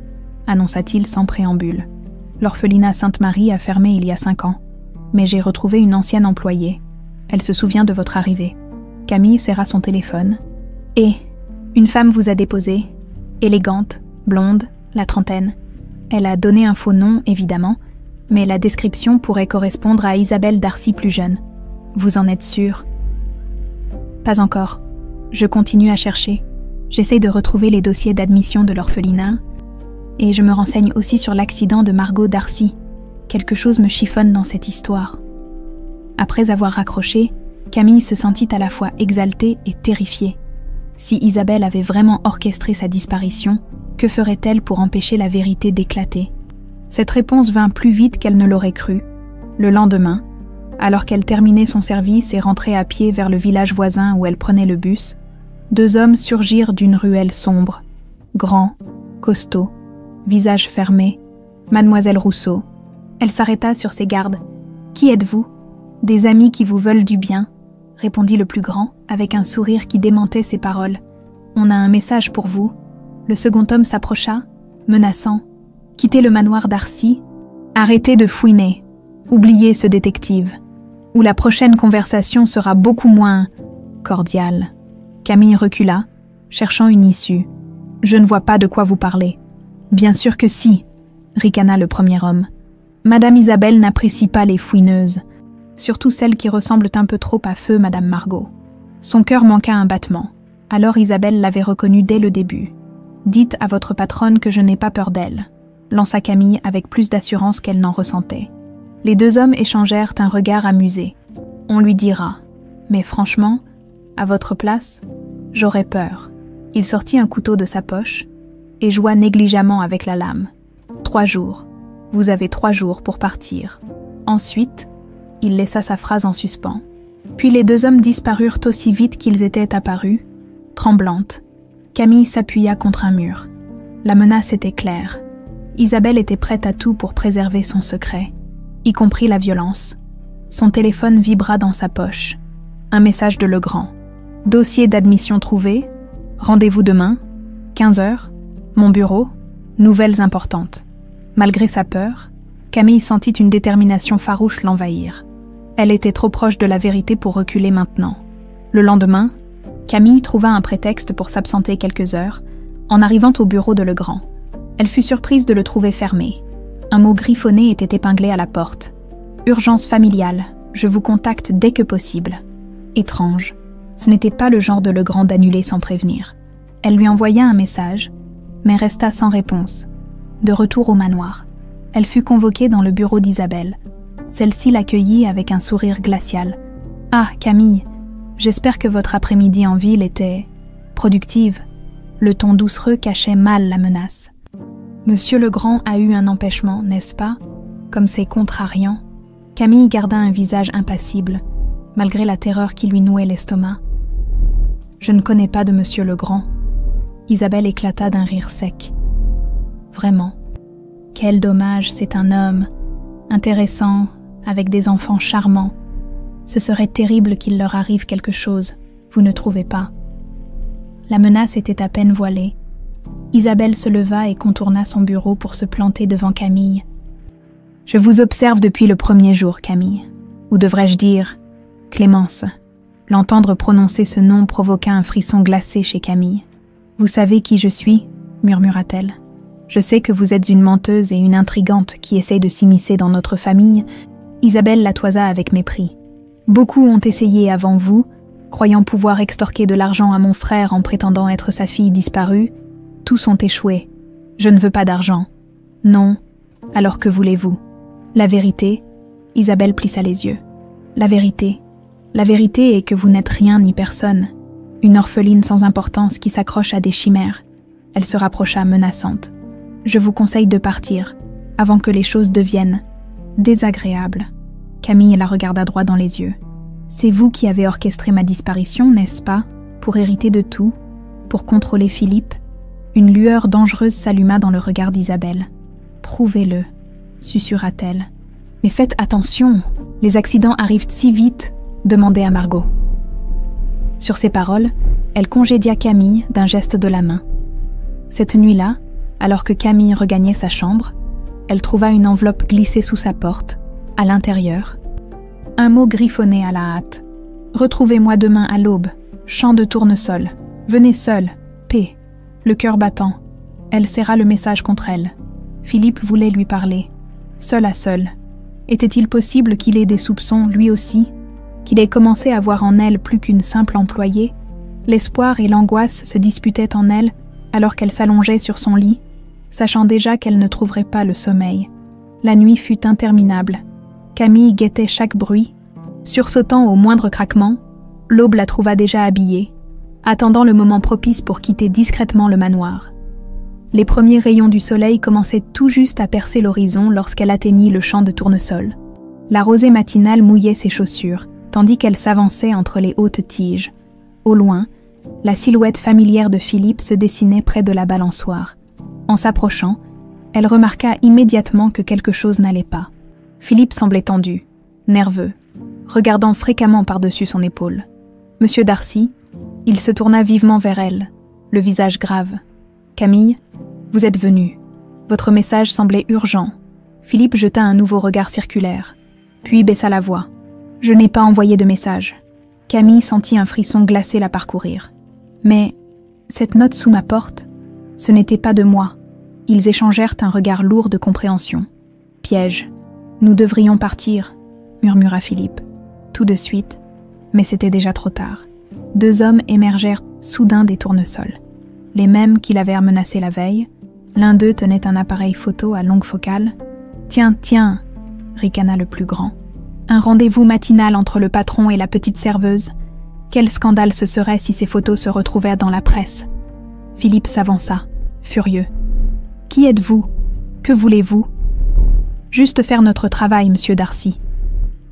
annonça-t-il sans préambule. « L'orphelinat Sainte-Marie a fermé il y a 5 ans, mais j'ai retrouvé une ancienne employée. Elle se souvient de votre arrivée. » Camille serra son téléphone. « Et une femme vous a déposé, élégante, blonde, la trentaine. Elle a donné un faux nom, évidemment, mais la description pourrait correspondre à Isabelle Darcy plus jeune. Vous en êtes sûre ? » « Pas encore. Je continue à chercher. J'essaye de retrouver les dossiers d'admission de l'orphelinat et je me renseigne aussi sur l'accident de Margot Darcy. Quelque chose me chiffonne dans cette histoire. » Après avoir raccroché, Camille se sentit à la fois exaltée et terrifiée. Si Isabelle avait vraiment orchestré sa disparition, que ferait-elle pour empêcher la vérité d'éclater ? Cette réponse vint plus vite qu'elle ne l'aurait cru. Le lendemain, alors qu'elle terminait son service et rentrait à pied vers le village voisin où elle prenait le bus, 2 hommes surgirent d'une ruelle sombre, grands, costauds, visage fermé, Mademoiselle Rousseau. Elle s'arrêta sur ses gardes. « Qui êtes-vous ? » « Des amis qui vous veulent du bien, » répondit le plus grand, avec un sourire qui démentait ses paroles. « On a un message pour vous. » Le second homme s'approcha, menaçant. « Quittez le manoir Darcy. Arrêtez de fouiner. Oubliez ce détective. Ou la prochaine conversation sera beaucoup moins cordiale. » Camille recula, cherchant une issue. « Je ne vois pas de quoi vous parlez. »« Bien sûr que si, » ricana le premier homme. « Madame Isabelle n'apprécie pas les fouineuses. Surtout celles qui ressemblent un peu trop à feu Madame Margot. » Son cœur manqua un battement. Alors Isabelle l'avait reconnue dès le début. « Dites à votre patronne que je n'ai pas peur d'elle. » lança Camille avec plus d'assurance qu'elle n'en ressentait. Les deux hommes échangèrent un regard amusé. On lui dira « Mais franchement, à votre place, j'aurais peur. » Il sortit un couteau de sa poche et joua négligemment avec la lame. « 3 jours. Vous avez 3 jours pour partir. » Ensuite, il laissa sa phrase en suspens. Puis les deux hommes disparurent aussi vite qu'ils étaient apparus. Tremblante, Camille s'appuya contre un mur. La menace était claire. Isabelle était prête à tout pour préserver son secret, y compris la violence. Son téléphone vibra dans sa poche. Un message de Legrand. « Dossier d'admission trouvé. Rendez-vous demain. 15h. Mon bureau. Nouvelles importantes. » Malgré sa peur, Camille sentit une détermination farouche l'envahir. Elle était trop proche de la vérité pour reculer maintenant. Le lendemain, Camille trouva un prétexte pour s'absenter quelques heures, en arrivant au bureau de Legrand. Elle fut surprise de le trouver fermé. Un mot griffonné était épinglé à la porte. « Urgence familiale. Je vous contacte dès que possible. » Étrange. Ce n'était pas le genre de Legrand d'annuler sans prévenir. Elle lui envoya un message, mais resta sans réponse. De retour au manoir, elle fut convoquée dans le bureau d'Isabelle. Celle-ci l'accueillit avec un sourire glacial. « Ah, Camille, j'espère que votre après-midi en ville était productive. » Le ton doucereux cachait mal la menace. « Monsieur Legrand a eu un empêchement, n'est-ce pas? Comme c'est contrariant. » Camille garda un visage impassible, malgré la terreur qui lui nouait l'estomac. « Je ne connais pas de Monsieur Legrand. » Isabelle éclata d'un rire sec. « Vraiment. Quel dommage, c'est un homme, intéressant, avec des enfants charmants. Ce serait terrible qu'il leur arrive quelque chose, vous ne trouvez pas? » La menace était à peine voilée. Isabelle se leva et contourna son bureau pour se planter devant Camille. « Je vous observe depuis le premier jour, Camille. Ou devrais-je dire, Clémence. » L'entendre prononcer ce nom provoqua un frisson glacé chez Camille. « Vous savez qui je suis ?» murmura-t-elle. « Je sais que vous êtes une menteuse et une intrigante qui essaye de s'immiscer dans notre famille. » Isabelle la toisa avec mépris. « Beaucoup ont essayé avant vous, croyant pouvoir extorquer de l'argent à mon frère en prétendant être sa fille disparue. Tous ont échoué. Je ne veux pas d'argent. Non. Alors que voulez-vous? La vérité ?» Isabelle plissa les yeux. « La vérité est que vous n'êtes rien ni personne. Une orpheline sans importance qui s'accroche à des chimères. » Elle se rapprocha menaçante. « Je vous conseille de partir, avant que les choses deviennent désagréables. » Camille la regarda droit dans les yeux. « C'est vous qui avez orchestré ma disparition, n'est-ce pas? Pour hériter de tout? Pour contrôler Philippe ?» Une lueur dangereuse s'alluma dans le regard d'Isabelle. « Prouvez-le, » susurra-t-elle. « Mais faites attention, les accidents arrivent si vite, » demandait à Margot. Sur ces paroles, elle congédia Camille d'un geste de la main. Cette nuit-là, alors que Camille regagnait sa chambre, elle trouva une enveloppe glissée sous sa porte, à l'intérieur. Un mot griffonné à la hâte. « Retrouvez-moi demain à l'aube, champ de tournesol. Venez seul, P. » Le cœur battant, elle serra le message contre elle. Philippe voulait lui parler, seul à seul. Était-il possible qu'il ait des soupçons, lui aussi? Qu'il ait commencé à voir en elle plus qu'une simple employée? L'espoir et l'angoisse se disputaient en elle alors qu'elle s'allongeait sur son lit, sachant déjà qu'elle ne trouverait pas le sommeil. La nuit fut interminable. Camille guettait chaque bruit. Sursautant au moindre craquement, l'aube la trouva déjà habillée, attendant le moment propice pour quitter discrètement le manoir. Les premiers rayons du soleil commençaient tout juste à percer l'horizon lorsqu'elle atteignit le champ de tournesol. La rosée matinale mouillait ses chaussures, tandis qu'elle s'avançait entre les hautes tiges. Au loin, la silhouette familière de Philippe se dessinait près de la balançoire. En s'approchant, elle remarqua immédiatement que quelque chose n'allait pas. Philippe semblait tendu, nerveux, regardant fréquemment par-dessus son épaule. « Monsieur Darcy ?» Il se tourna vivement vers elle, le visage grave. « Camille, vous êtes venue. Votre message semblait urgent. » Philippe jeta un nouveau regard circulaire, puis baissa la voix. « Je n'ai pas envoyé de message. » Camille sentit un frisson glacé la parcourir. « Mais cette note sous ma porte, ce n'était pas de moi. » Ils échangèrent un regard lourd de compréhension. « Piège. Nous devrions partir, » murmura Philippe. Tout de suite, mais c'était déjà trop tard. Deux hommes émergèrent soudain des tournesols. Les mêmes qui l'avaient menacé la veille, L'un d'eux tenait un appareil photo à longue focale. « Tiens, tiens !» ricana le plus grand. « Un rendez-vous matinal entre le patron et la petite serveuse. Quel scandale ce serait si ces photos se retrouvaient dans la presse !» Philippe s'avança, furieux. « Qui êtes-vous? Que voulez-vous ?»« Juste faire notre travail, monsieur Darcy, »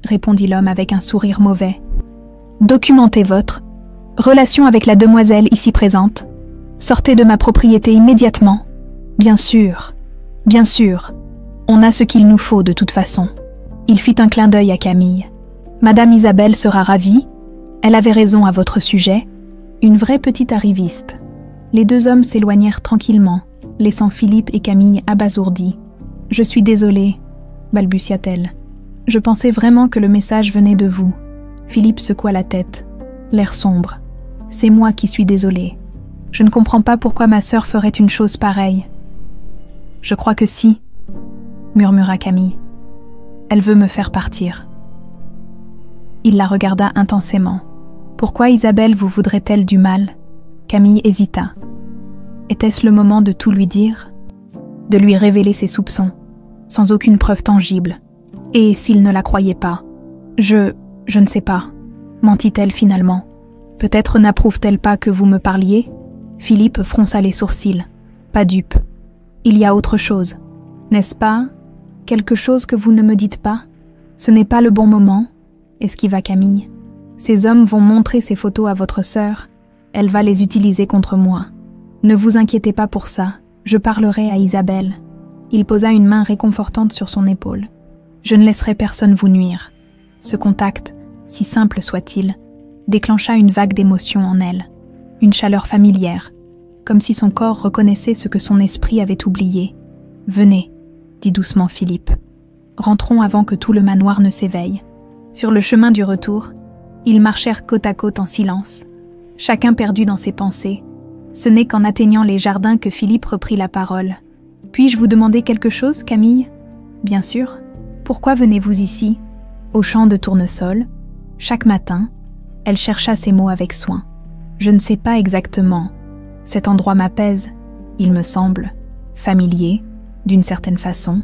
répondit l'homme avec un sourire mauvais. « Documentez votre relation avec la demoiselle ici présente. Sortez de ma propriété immédiatement. Bien sûr, on a ce qu'il nous faut de toute façon. » Il fit un clin d'œil à Camille. « Madame Isabelle sera ravie. Elle avait raison à votre sujet. » Une vraie petite arriviste. Les deux hommes s'éloignèrent tranquillement, laissant Philippe et Camille abasourdis. « Je suis désolée, » balbutia-t-elle. « Je pensais vraiment que le message venait de vous. » Philippe secoua la tête, l'air sombre. « C'est moi qui suis désolée. Je ne comprends pas pourquoi ma sœur ferait une chose pareille. »« Je crois que si, » murmura Camille. « Elle veut me faire partir. » Il la regarda intensément. « Pourquoi Isabelle vous voudrait-elle du mal ?» Camille hésita. Était-ce le moment de tout lui dire? De lui révéler ses soupçons, sans aucune preuve tangible? Et s'il ne la croyait pas? Je ne sais pas, mentit-elle finalement. Peut-être n'approuve-t-elle pas que vous me parliez? Philippe fronça les sourcils. Pas dupe. Il y a autre chose. N'est-ce pas? Quelque chose que vous ne me dites pas? Ce n'est pas le bon moment, esquiva Camille. Ces hommes vont montrer ces photos à votre sœur. Elle va les utiliser contre moi. Ne vous inquiétez pas pour ça. Je parlerai à Isabelle. Il posa une main réconfortante sur son épaule. Je ne laisserai personne vous nuire. Ce contact, si simple soit-il, déclencha une vague d'émotion en elle, une chaleur familière, comme si son corps reconnaissait ce que son esprit avait oublié. « Venez », dit doucement Philippe. « Rentrons avant que tout le manoir ne s'éveille. » Sur le chemin du retour, ils marchèrent côte à côte en silence, chacun perdu dans ses pensées. Ce n'est qu'en atteignant les jardins que Philippe reprit la parole. « Puis-je vous demander quelque chose, Camille ?»« Bien sûr. Pourquoi venez-vous ici ?»« Au champ de tournesol. Chaque matin. » Elle chercha ses mots avec soin. « Je ne sais pas exactement. Cet endroit m'apaise, il me semble, familier, d'une certaine façon. »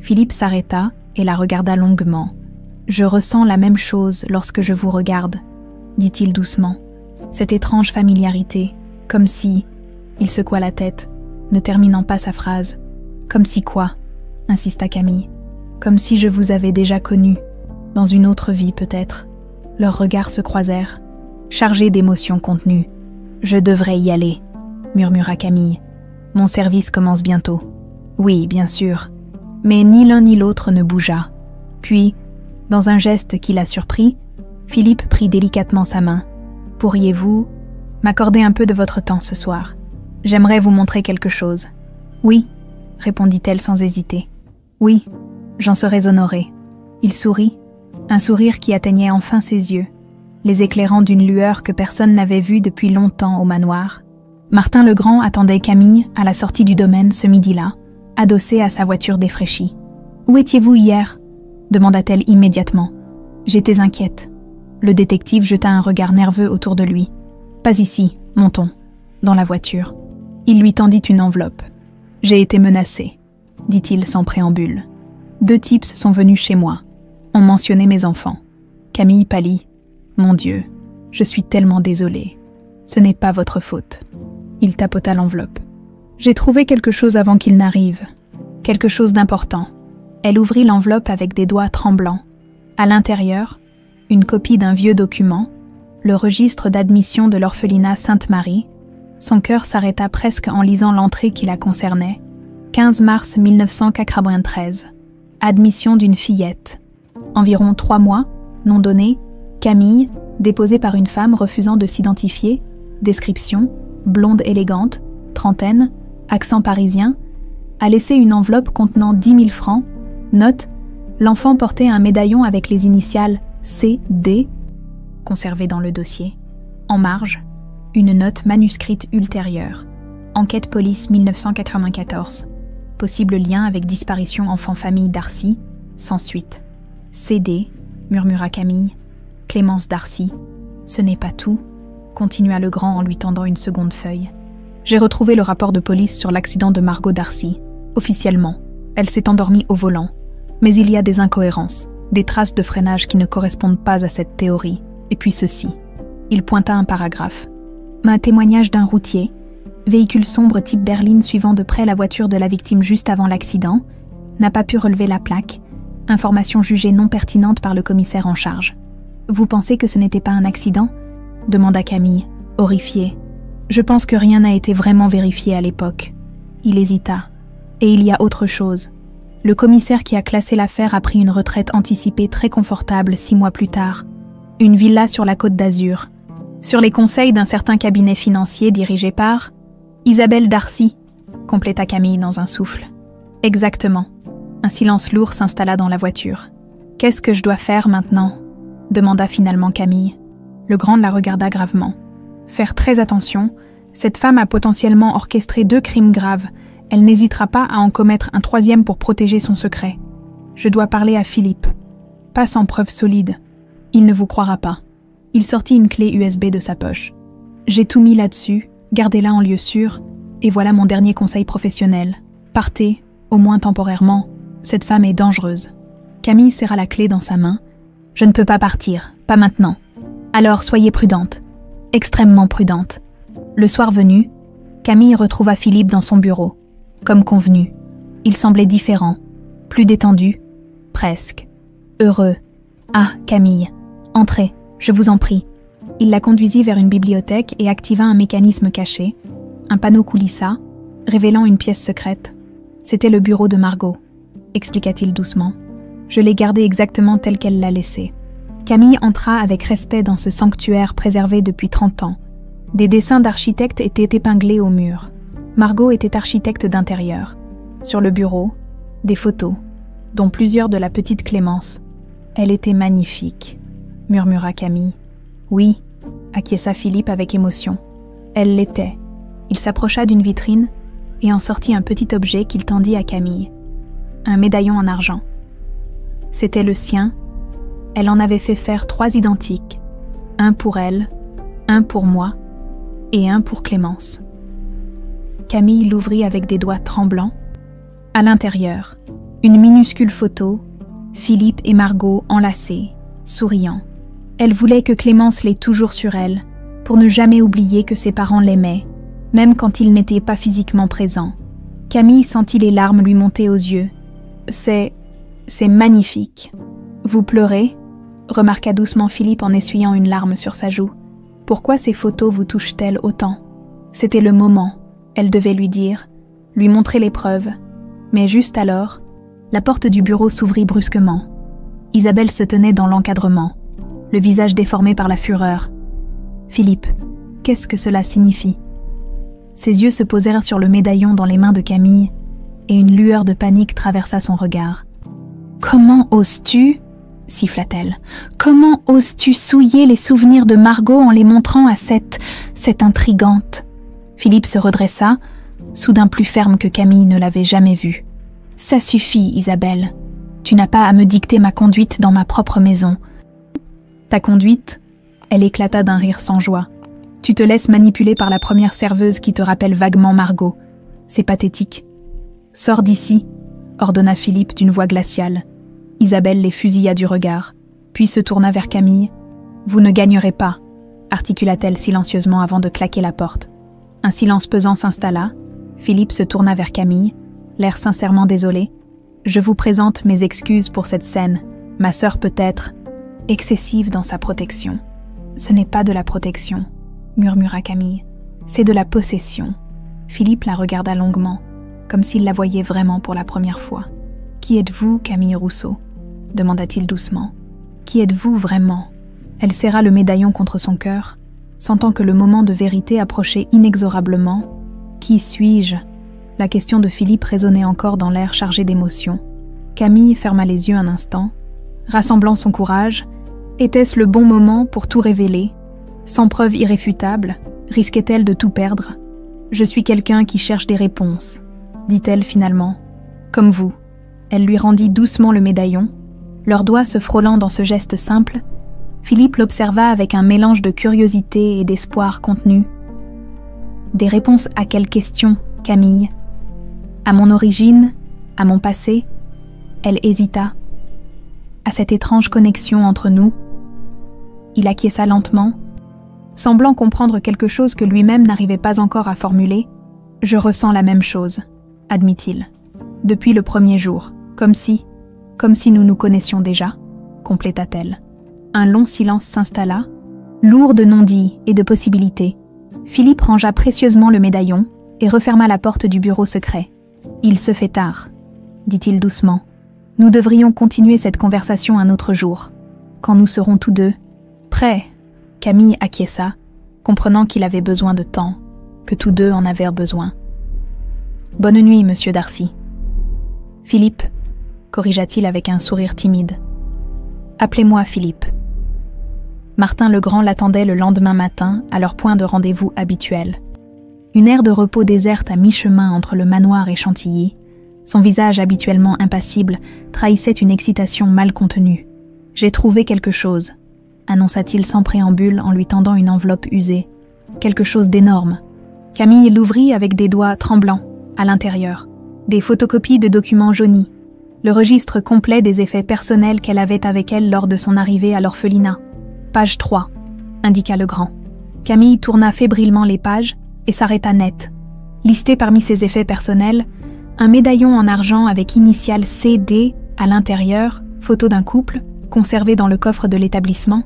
Philippe s'arrêta et la regarda longuement. « Je ressens la même chose lorsque je vous regarde, » dit-il doucement. Cette étrange familiarité, comme si... Il secoua la tête, ne terminant pas sa phrase. « Comme si quoi ?» insista Camille. « Comme si je vous avais déjà connu, dans une autre vie peut-être. » Leurs regards se croisèrent, chargés d'émotions contenues. « Je devrais y aller, » murmura Camille. « Mon service commence bientôt. »« Oui, bien sûr. » Mais ni l'un ni l'autre ne bougea. Puis, dans un geste qui la surprit, Philippe prit délicatement sa main. « Pourriez-vous m'accorder un peu de votre temps ce soir? J'aimerais vous montrer quelque chose. »« Oui, » répondit-elle sans hésiter. « Oui, j'en serais honorée. » Il sourit, un sourire qui atteignait enfin ses yeux, les éclairant d'une lueur que personne n'avait vue depuis longtemps au manoir. Martin Legrand attendait Camille à la sortie du domaine ce midi-là, adossée à sa voiture défraîchie. « Où étiez-vous hier ?» demanda-t-elle immédiatement. « J'étais inquiète. » Le détective jeta un regard nerveux autour de lui. « Pas ici, montons. » Dans la voiture. Il lui tendit une enveloppe. « J'ai été menacé, » dit-il sans préambule. « 2 types sont venus chez moi. Ont mentionné mes enfants. » Camille pâlit. « Mon Dieu, je suis tellement désolée. Ce n'est pas votre faute. » Il tapota l'enveloppe. « J'ai trouvé quelque chose avant qu'il n'arrive. Quelque chose d'important. » Elle ouvrit l'enveloppe avec des doigts tremblants. À l'intérieur, une copie d'un vieux document, le registre d'admission de l'orphelinat Sainte-Marie. Son cœur s'arrêta presque en lisant l'entrée qui la concernait. 15 mars 1993. Admission d'une fillette. Environ 3 mois, nom donné, Camille, déposée par une femme refusant de s'identifier. Description, blonde élégante, trentaine, accent parisien, a laissé une enveloppe contenant 10 000 francs. Note, l'enfant portait un médaillon avec les initiales C.D. conservé dans le dossier. En marge, une note manuscrite ultérieure. Enquête police 1994. Possible lien avec disparition enfant-famille Darcy, sans suite. C.D., murmura Camille. Clémence Darcy. Ce n'est pas tout, continua Legrand en lui tendant une seconde feuille. J'ai retrouvé le rapport de police sur l'accident de Margot Darcy. Officiellement, elle s'est endormie au volant. Mais il y a des incohérences, des traces de freinage qui ne correspondent pas à cette théorie. Et puis ceci. Il pointa un paragraphe. Un témoignage d'un routier. Véhicule sombre type berline suivant de près la voiture de la victime juste avant l'accident. N'a pas pu relever la plaque. Information jugée non pertinente par le commissaire en charge. Vous pensez que ce n'était pas un accident ? Demanda Camille, horrifiée. Je pense que rien n'a été vraiment vérifié à l'époque. Il hésita. Et il y a autre chose. Le commissaire qui a classé l'affaire a pris une retraite anticipée très confortable 6 mois plus tard. Une villa sur la Côte d'Azur. Sur les conseils d'un certain cabinet financier dirigé par Isabelle Darcy, compléta Camille dans un souffle. Exactement. Un silence lourd s'installa dans la voiture. Qu'est-ce que je dois faire maintenant ? Demanda finalement Camille. Le grand la regarda gravement. Faire très attention, cette femme a potentiellement orchestré 2 crimes graves. Elle n'hésitera pas à en commettre un 3e pour protéger son secret. Je dois parler à Philippe. Pas sans preuve solide. Il ne vous croira pas. Il sortit une clé USB de sa poche. J'ai tout mis là-dessus, gardez-la en lieu sûr, et voilà mon dernier conseil professionnel. Partez, au moins temporairement, cette femme est dangereuse. Camille serra la clé dans sa main. Je ne peux pas partir, pas maintenant. Alors soyez prudente, extrêmement prudente. Le soir venu, Camille retrouva Philippe dans son bureau. Comme convenu, il semblait différent, plus détendu, presque. Heureux. Ah, Camille, entrez, je vous en prie. Il la conduisit vers une bibliothèque et activa un mécanisme caché. Un panneau coulissa, révélant une pièce secrète. C'était le bureau de Margot, expliqua-t-il doucement. Je l'ai gardé exactement tel qu'elle l'a laissé. Camille entra avec respect dans ce sanctuaire préservé depuis 30 ans. Des dessins d'architectes étaient épinglés au mur. Margot était architecte d'intérieur. Sur le bureau, des photos, dont plusieurs de la petite Clémence. Elle était magnifique, murmura Camille. Oui, acquiesça Philippe avec émotion. Elle l'était. Il s'approcha d'une vitrine et en sortit un petit objet qu'il tendit à Camille. Un médaillon en argent. C'était le sien. Elle en avait fait faire 3 identiques. Un pour elle, un pour moi et un pour Clémence. Camille l'ouvrit avec des doigts tremblants. À l'intérieur, une minuscule photo, Philippe et Margot enlacés, souriant. Elle voulait que Clémence l'ait toujours sur elle, pour ne jamais oublier que ses parents l'aimaient, même quand ils n'étaient pas physiquement présents. Camille sentit les larmes lui monter aux yeux. C'est magnifique. Vous pleurez ? Remarqua doucement Philippe en essuyant une larme sur sa joue. Pourquoi ces photos vous touchent-elles autant ? C'était le moment, elle devait lui dire, lui montrer les preuves. Mais juste alors, la porte du bureau s'ouvrit brusquement. Isabelle se tenait dans l'encadrement, le visage déformé par la fureur. « Philippe, qu'est-ce que cela signifie ?» Ses yeux se posèrent sur le médaillon dans les mains de Camille, et une lueur de panique traversa son regard. « Comment oses-tu » siffla-t-elle. « Comment oses-tu souiller les souvenirs de Margot en les montrant à cette intrigante ?» Philippe se redressa, soudain plus ferme que Camille ne l'avait jamais vu. « Ça suffit, Isabelle. Tu n'as pas à me dicter ma conduite dans ma propre maison. » Ta conduite ? Elle éclata d'un rire sans joie. Tu te laisses manipuler par la première serveuse qui te rappelle vaguement Margot. C'est pathétique. Sors d'ici, ordonna Philippe d'une voix glaciale. Isabelle les fusilla du regard, puis se tourna vers Camille. Vous ne gagnerez pas, articula-t-elle silencieusement avant de claquer la porte. Un silence pesant s'installa. Philippe se tourna vers Camille, l'air sincèrement désolé. Je vous présente mes excuses pour cette scène. Ma sœur peut être excessive dans sa protection. Ce n'est pas de la protection, murmura Camille. C'est de la possession. Philippe la regarda longuement, comme s'il la voyait vraiment pour la première fois. Qui êtes-vous, Camille Rousseau ? Demanda-t-il doucement. Qui êtes-vous vraiment ? Elle serra le médaillon contre son cœur, sentant que le moment de vérité approchait inexorablement. Qui suis-je ? La question de Philippe résonnait encore dans l'air chargé d'émotion. Camille ferma les yeux un instant, rassemblant son courage. Était-ce le bon moment pour tout révéler ? Sans preuve irréfutable, risquait-elle de tout perdre ? Je suis quelqu'un qui cherche des réponses, dit-elle finalement. Comme vous. Elle lui rendit doucement le médaillon. Leurs doigts se frôlant dans ce geste simple, Philippe l'observa avec un mélange de curiosité et d'espoir contenu. Des réponses à quelles questions, Camille? À mon origine? À mon passé? Elle hésita. À cette étrange connexion entre nous? Il acquiesça lentement, semblant comprendre quelque chose que lui-même n'arrivait pas encore à formuler. « Je ressens la même chose », admit-il. « Depuis le premier jour, comme si nous nous connaissions déjà », compléta-t-elle. Un long silence s'installa, lourd de non-dits et de possibilités. Philippe rangea précieusement le médaillon et referma la porte du bureau secret. « Il se fait tard », dit-il doucement. « Nous devrions continuer cette conversation un autre jour, quand nous serons tous deux prêts. » Camille acquiesça, comprenant qu'il avait besoin de temps, que tous deux en avaient besoin. « Bonne nuit, monsieur Darcy. »« Philippe », corrigea-t-il avec un sourire timide. « Appelez-moi Philippe. » Martin Legrand l'attendait le lendemain matin à leur point de rendez-vous habituel. Une aire de repos déserte à mi-chemin entre le manoir et Chantilly. Son visage habituellement impassible trahissait une excitation mal contenue. « J'ai trouvé quelque chose », annonça-t-il sans préambule en lui tendant une enveloppe usée. Quelque chose d'énorme. Camille l'ouvrit avec des doigts tremblants. À l'intérieur, des photocopies de documents jaunis. Le registre complet des effets personnels qu'elle avait avec elle lors de son arrivée à l'orphelinat. Page 3, indiqua Legrand. Camille tourna fébrilement les pages et s'arrêta net. Listé parmi ses effets personnels, un médaillon en argent avec initiales CD à l'intérieur, photo d'un couple, conservé dans le coffre de l'établissement.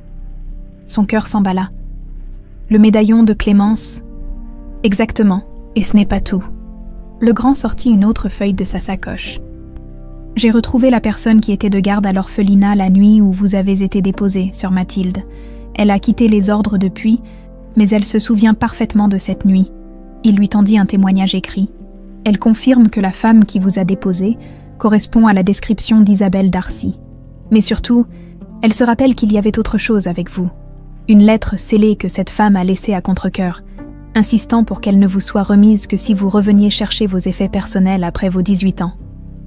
Son cœur s'emballa. Le médaillon de Clémence. Exactement, et ce n'est pas tout. Legrand sortit une autre feuille de sa sacoche. J'ai retrouvé la personne qui était de garde à l'orphelinat la nuit où vous avez été déposée, sœur Mathilde. Elle a quitté les ordres depuis, mais elle se souvient parfaitement de cette nuit. Il lui tendit un témoignage écrit. Elle confirme que la femme qui vous a déposée correspond à la description d'Isabelle Darcy. Mais surtout, elle se rappelle qu'il y avait autre chose avec vous. Une lettre scellée que cette femme a laissée à contre-cœur, insistant pour qu'elle ne vous soit remise que si vous reveniez chercher vos effets personnels après vos 18 ans.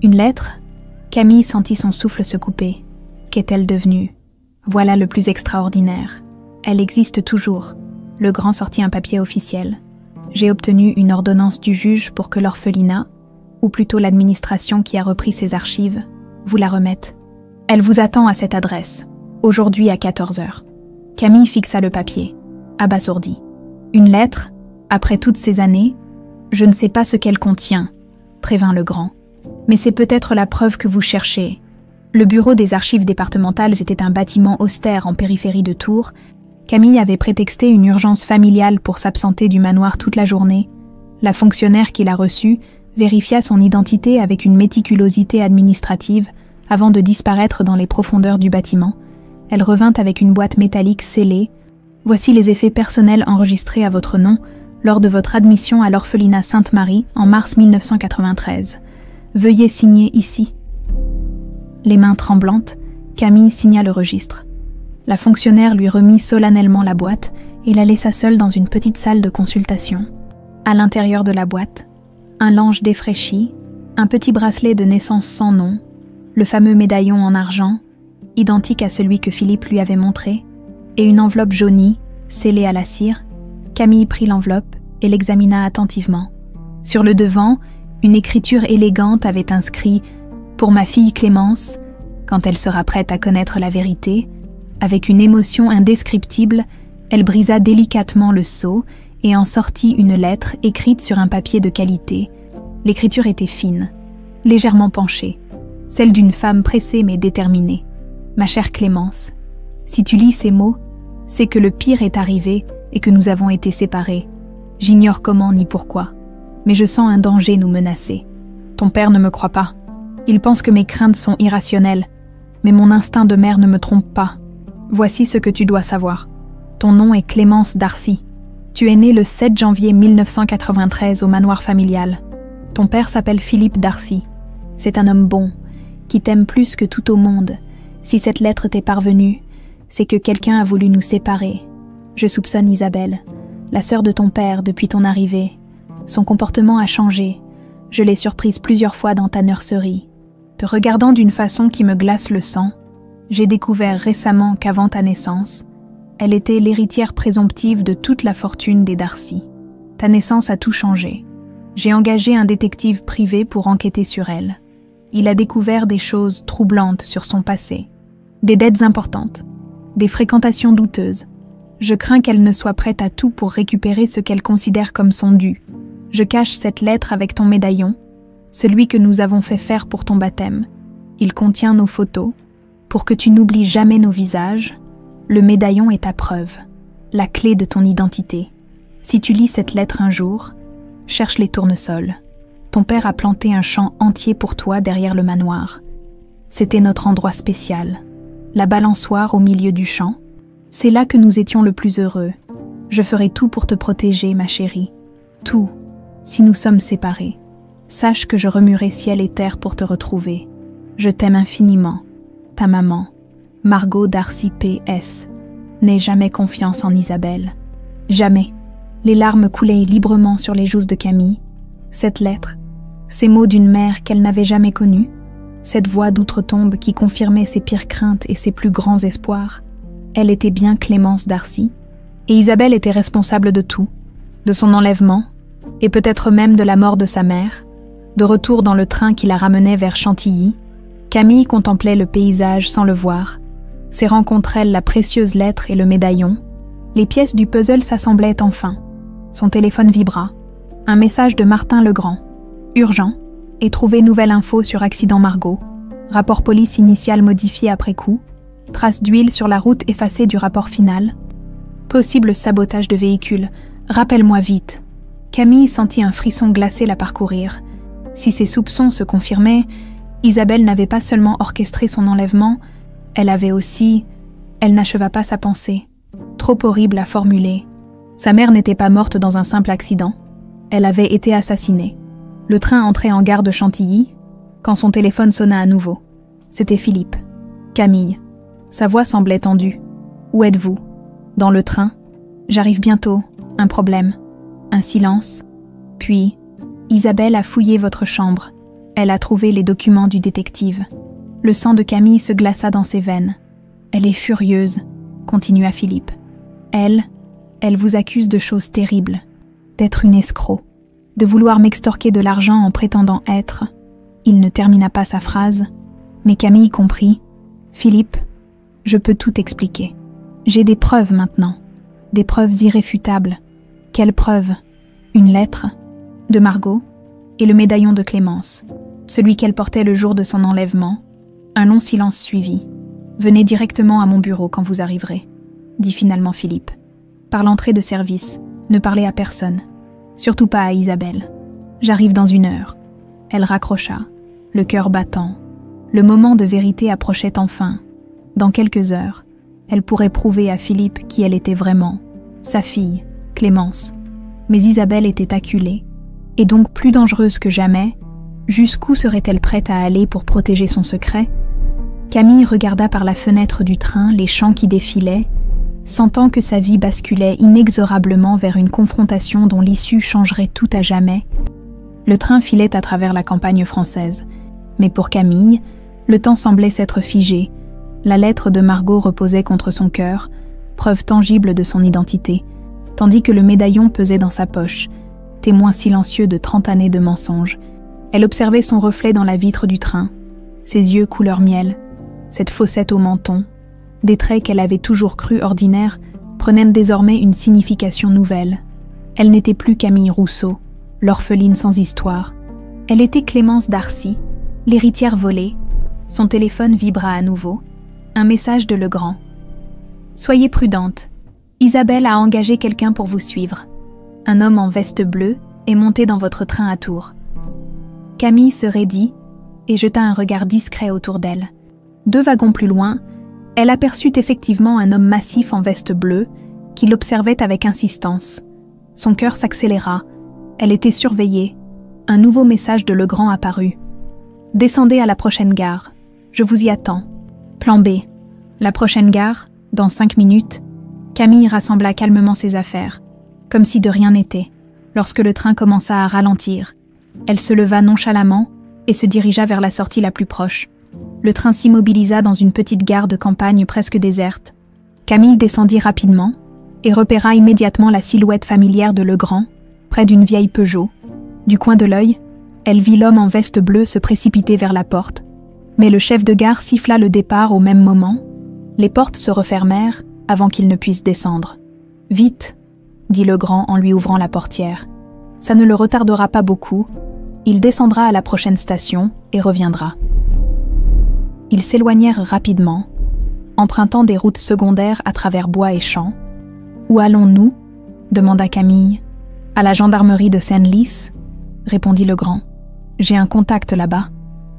Une lettre? Camille sentit son souffle se couper. Qu'est-elle devenue? Voilà le plus extraordinaire. Elle existe toujours. Legrand sortit un papier officiel. J'ai obtenu une ordonnance du juge pour que l'orphelinat, ou plutôt l'administration qui a repris ses archives, vous la remette. Elle vous attend à cette adresse, aujourd'hui à 14h. Camille fixa le papier, abasourdi. Une lettre, après toutes ces années? Je ne sais pas ce qu'elle contient, prévint Legrand. Mais c'est peut-être la preuve que vous cherchez. Le bureau des archives départementales était un bâtiment austère en périphérie de Tours. Camille avait prétexté une urgence familiale pour s'absenter du manoir toute la journée. La fonctionnaire qui l'a reçue vérifia son identité avec une méticulosité administrative avant de disparaître dans les profondeurs du bâtiment. Elle revint avec une boîte métallique scellée. Voici les effets personnels enregistrés à votre nom lors de votre admission à l'orphelinat Sainte-Marie en mars 1993. Veuillez signer ici. Les mains tremblantes, Camille signa le registre. La fonctionnaire lui remit solennellement la boîte et la laissa seule dans une petite salle de consultation. À l'intérieur de la boîte, un lange défraîchi, un petit bracelet de naissance sans nom, le fameux médaillon en argent, identique à celui que Philippe lui avait montré, et une enveloppe jaunie, scellée à la cire. Camille prit l'enveloppe et l'examina attentivement. Sur le devant, une écriture élégante avait inscrit « Pour ma fille Clémence », quand elle sera prête à connaître la vérité. Avec une émotion indescriptible, elle brisa délicatement le sceau et en sortit une lettre écrite sur un papier de qualité. L'écriture était fine, légèrement penchée, celle d'une femme pressée mais déterminée. « Ma chère Clémence, si tu lis ces mots, c'est que le pire est arrivé et que nous avons été séparés. J'ignore comment ni pourquoi. Mais je sens un danger nous menacer. Ton père ne me croit pas. Il pense que mes craintes sont irrationnelles. Mais mon instinct de mère ne me trompe pas. Voici ce que tu dois savoir. Ton nom est Clémence Darcy. Tu es née le 7 janvier 1993 au manoir familial. Ton père s'appelle Philippe Darcy. C'est un homme bon, qui t'aime plus que tout au monde. Si cette lettre t'est parvenue, c'est que quelqu'un a voulu nous séparer. Je soupçonne Isabelle, la sœur de ton père depuis ton arrivée. Son comportement a changé. Je l'ai surprise plusieurs fois dans ta nurserie. Te regardant d'une façon qui me glace le sang, j'ai découvert récemment qu'avant ta naissance, elle était l'héritière présomptive de toute la fortune des Darcy. Ta naissance a tout changé. J'ai engagé un détective privé pour enquêter sur elle. Il a découvert des choses troublantes sur son passé. Des dettes importantes. Des fréquentations douteuses. Je crains qu'elle ne soit prête à tout pour récupérer ce qu'elle considère comme son dû. Je cache cette lettre avec ton médaillon, celui que nous avons fait faire pour ton baptême. Il contient nos photos. Pour que tu n'oublies jamais nos visages, le médaillon est ta preuve, la clé de ton identité. Si tu lis cette lettre un jour, cherche les tournesols. Ton père a planté un champ entier pour toi derrière le manoir. C'était notre endroit spécial, la balançoire au milieu du champ. C'est là que nous étions le plus heureux. Je ferai tout pour te protéger, ma chérie. Tout, si nous sommes séparés. Sache que je remuerai ciel et terre pour te retrouver. Je t'aime infiniment. Ta maman, Margot Darcy P.S. N'aie jamais confiance en Isabelle. Jamais. Les larmes coulaient librement sur les joues de Camille. Cette lettre, ces mots d'une mère qu'elle n'avait jamais connue, cette voix d'outre-tombe qui confirmait ses pires craintes et ses plus grands espoirs. Elle était bien Clémence Darcy. Et Isabelle était responsable de tout, de son enlèvement, et peut-être même de la mort de sa mère. De retour dans le train qui la ramenait vers Chantilly, Camille contemplait le paysage sans le voir. Ses rencontres, la précieuse lettre et le médaillon. Les pièces du puzzle s'assemblaient enfin. Son téléphone vibra. Un message de Martin Legrand. Urgent. Et trouver nouvelle info sur accident Margot. Rapport police initial modifié après coup. Traces d'huile sur la route effacée du rapport final. Possible sabotage de véhicule. Rappelle-moi vite. Camille sentit un frisson glacé la parcourir. Si ses soupçons se confirmaient, Isabelle n'avait pas seulement orchestré son enlèvement, elle avait aussi... Elle n'acheva pas sa pensée, trop horrible à formuler. Sa mère n'était pas morte dans un simple accident. Elle avait été assassinée. Le train entrait en gare de Chantilly, quand son téléphone sonna à nouveau. C'était Philippe. Camille. Sa voix semblait tendue. « Où êtes-vous » ? « Dans le train. »« J'arrive bientôt. Un problème. » Un silence. Puis, « Isabelle a fouillé votre chambre. Elle a trouvé les documents du détective. » Le sang de Camille se glaça dans ses veines. « Elle est furieuse, » continua Philippe. « Elle vous accuse de choses terribles, d'être une escroc, de vouloir m'extorquer de l'argent en prétendant être... » Il ne termina pas sa phrase, mais Camille comprit. « Philippe, je peux tout expliquer. J'ai des preuves maintenant, des preuves irréfutables. » Quelles preuves ? Une lettre de Margot et le médaillon de Clémence, celui qu'elle portait le jour de son enlèvement. Un long silence suivit. « Venez directement à mon bureau quand vous arriverez, » dit finalement Philippe. « Par l'entrée de service, ne parlez à personne, surtout pas à Isabelle. J'arrive dans 1 heure. » Elle raccrocha, le cœur battant. Le moment de vérité approchait enfin. Dans quelques heures, elle pourrait prouver à Philippe qui elle était vraiment, sa fille, Clémence. Mais Isabelle était acculée, et donc plus dangereuse que jamais. Jusqu'où serait-elle prête à aller pour protéger son secret ? Camille regarda par la fenêtre du train les champs qui défilaient, sentant que sa vie basculait inexorablement vers une confrontation dont l'issue changerait tout à jamais. Le train filait à travers la campagne française, mais pour Camille, le temps semblait s'être figé. La lettre de Margot reposait contre son cœur, preuve tangible de son identité, tandis que le médaillon pesait dans sa poche, témoin silencieux de 30 années de mensonges. Elle observait son reflet dans la vitre du train, ses yeux couleur miel, cette fossette au menton, des traits qu'elle avait toujours cru ordinaires prenaient désormais une signification nouvelle. Elle n'était plus Camille Rousseau, l'orpheline sans histoire. Elle était Clémence Darcy, l'héritière volée. Son téléphone vibra à nouveau. Un message de Legrand. « Soyez prudente. Isabelle a engagé quelqu'un pour vous suivre. Un homme en veste bleue est monté dans votre train à Tours. » Camille se raidit et jeta un regard discret autour d'elle. 2 wagons plus loin, elle aperçut effectivement un homme massif en veste bleue qui l'observait avec insistance. Son cœur s'accéléra. Elle était surveillée. Un nouveau message de Legrand apparut. « Descendez à la prochaine gare. Je vous y attends. » Plan B. La prochaine gare, dans 5 minutes. Camille rassembla calmement ses affaires, comme si de rien n'était, lorsque le train commença à ralentir. Elle se leva nonchalamment et se dirigea vers la sortie la plus proche. Le train s'immobilisa dans une petite gare de campagne presque déserte. Camille descendit rapidement et repéra immédiatement la silhouette familière de Legrand, près d'une vieille Peugeot. Du coin de l'œil, elle vit l'homme en veste bleue se précipiter vers la porte. Mais le chef de gare siffla le départ au même moment. Les portes se refermèrent avant qu'il ne puisse descendre. « Vite !» dit le grand en lui ouvrant la portière. « Ça ne le retardera pas beaucoup. Il descendra à la prochaine station et reviendra. » Ils s'éloignèrent rapidement, empruntant des routes secondaires à travers bois et champs. « Où allons-nous » demanda Camille. « À la gendarmerie de Senlis » répondit le grand. « J'ai un contact là-bas,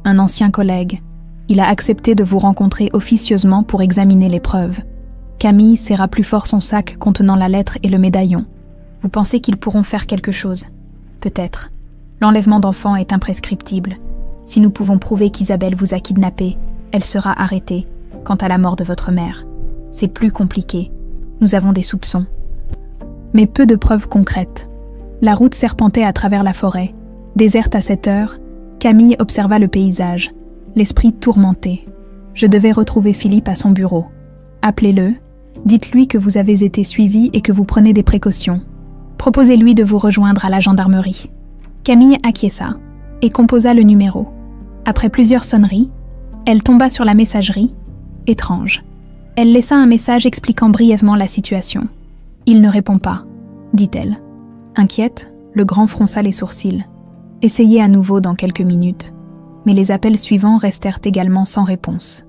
un ancien collègue. Il a accepté de vous rencontrer officieusement pour examiner les preuves. » Camille serra plus fort son sac contenant la lettre et le médaillon. « Vous pensez qu'ils pourront faire quelque chose ? Peut-être. L'enlèvement d'enfants est imprescriptible. Si nous pouvons prouver qu'Isabelle vous a kidnappé, elle sera arrêtée. Quant à la mort de votre mère, c'est plus compliqué. Nous avons des soupçons. Mais peu de preuves concrètes. La route serpentait à travers la forêt. Déserte à cette heure, Camille observa le paysage, l'esprit tourmenté. Je devais retrouver Philippe à son bureau. Appelez-le, dites-lui que vous avez été suivi et que vous prenez des précautions. Proposez-lui de vous rejoindre à la gendarmerie. Camille acquiesça et composa le numéro. Après plusieurs sonneries, elle tomba sur la messagerie. Étrange. Elle laissa un message expliquant brièvement la situation. « Il ne répond pas », dit-elle. Inquiète, le grand fronça les sourcils. Essayez à nouveau dans quelques minutes. Mais les appels suivants restèrent également sans réponse.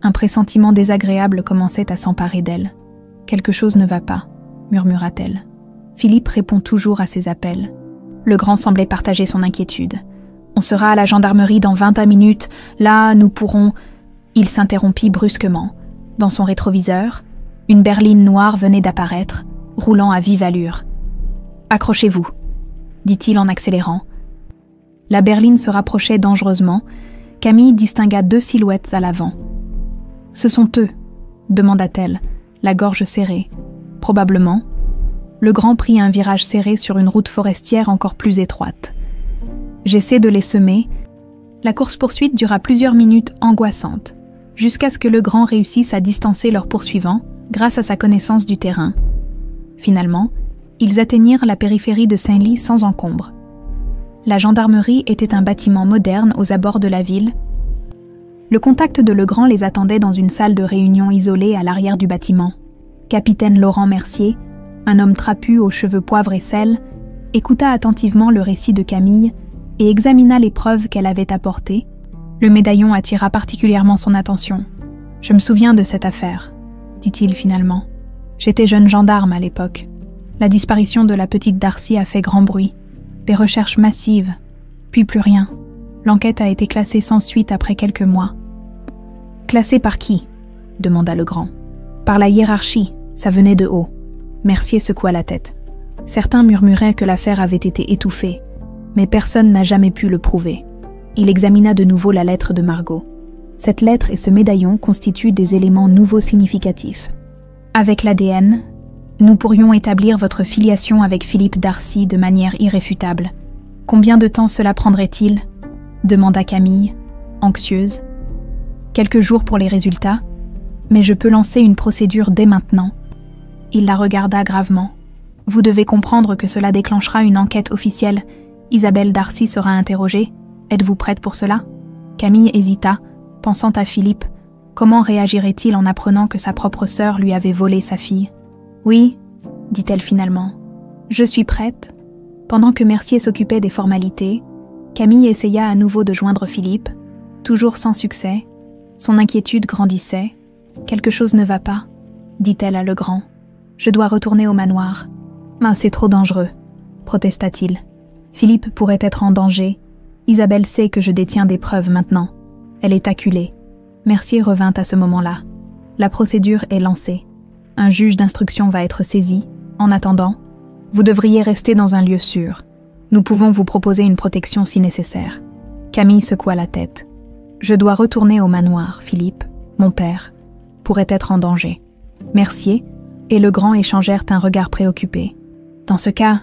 Un pressentiment désagréable commençait à s'emparer d'elle. « Quelque chose ne va pas », murmura-t-elle. Philippe répond toujours à ses appels. Le grand semblait partager son inquiétude. « On sera à la gendarmerie dans 20 minutes. Là, nous pourrons... » Il s'interrompit brusquement. Dans son rétroviseur, une berline noire venait d'apparaître, roulant à vive allure. « Accrochez-vous », dit-il en accélérant. La berline se rapprochait dangereusement. Camille distingua 2 silhouettes à l'avant. « Ce sont eux », demanda-t-elle, la gorge serrée. « Probablement. » Le grand prit un virage serré sur une route forestière encore plus étroite. J'essaie de les semer. La course-poursuite dura plusieurs minutes angoissantes, jusqu'à ce que le grand réussisse à distancer leurs poursuivants grâce à sa connaissance du terrain. Finalement, ils atteignirent la périphérie de Senlis sans encombre. La gendarmerie était un bâtiment moderne aux abords de la ville. Le contact de Legrand les attendait dans une salle de réunion isolée à l'arrière du bâtiment. Capitaine Laurent Mercier, un homme trapu aux cheveux poivre et sel, écouta attentivement le récit de Camille et examina les preuves qu'elle avait apportées. Le médaillon attira particulièrement son attention. « Je me souviens de cette affaire », dit-il finalement. « J'étais jeune gendarme à l'époque. La disparition de la petite Darcy a fait grand bruit. Des recherches massives, puis plus rien. L'enquête a été classée sans suite après quelques mois. »« Classée par qui ?» demanda le grand. « Par la hiérarchie, ça venait de haut. » Mercier secoua la tête. Certains murmuraient que l'affaire avait été étouffée, mais personne n'a jamais pu le prouver. Il examina de nouveau la lettre de Margot. Cette lettre et ce médaillon constituent des éléments nouveaux significatifs. Avec l'ADN, nous pourrions établir votre filiation avec Philippe Darcy de manière irréfutable. Combien de temps cela prendrait-il ? Demanda Camille, anxieuse. Quelques jours pour les résultats, mais je peux lancer une procédure dès maintenant. Il la regarda gravement. Vous devez comprendre que cela déclenchera une enquête officielle. Isabelle Darcy sera interrogée. Êtes-vous prête pour cela ? Camille hésita, pensant à Philippe. Comment réagirait-il en apprenant que sa propre sœur lui avait volé sa fille ? Oui, dit-elle finalement. Je suis prête. Pendant que Mercier s'occupait des formalités, Camille essaya à nouveau de joindre Philippe, toujours sans succès. Son inquiétude grandissait. Quelque chose ne va pas, dit-elle à Legrand. Je dois retourner au manoir. Mais c'est trop dangereux, protesta-t-il. Philippe pourrait être en danger. Isabelle sait que je détiens des preuves maintenant. Elle est acculée. Mercier revint à ce moment-là. La procédure est lancée. Un juge d'instruction va être saisi. En attendant, vous devriez rester dans un lieu sûr. Nous pouvons vous proposer une protection si nécessaire. Camille secoua la tête. Je dois retourner au manoir, Philippe, mon père, pourrait être en danger. Mercier et Legrand échangèrent un regard préoccupé. Dans ce cas,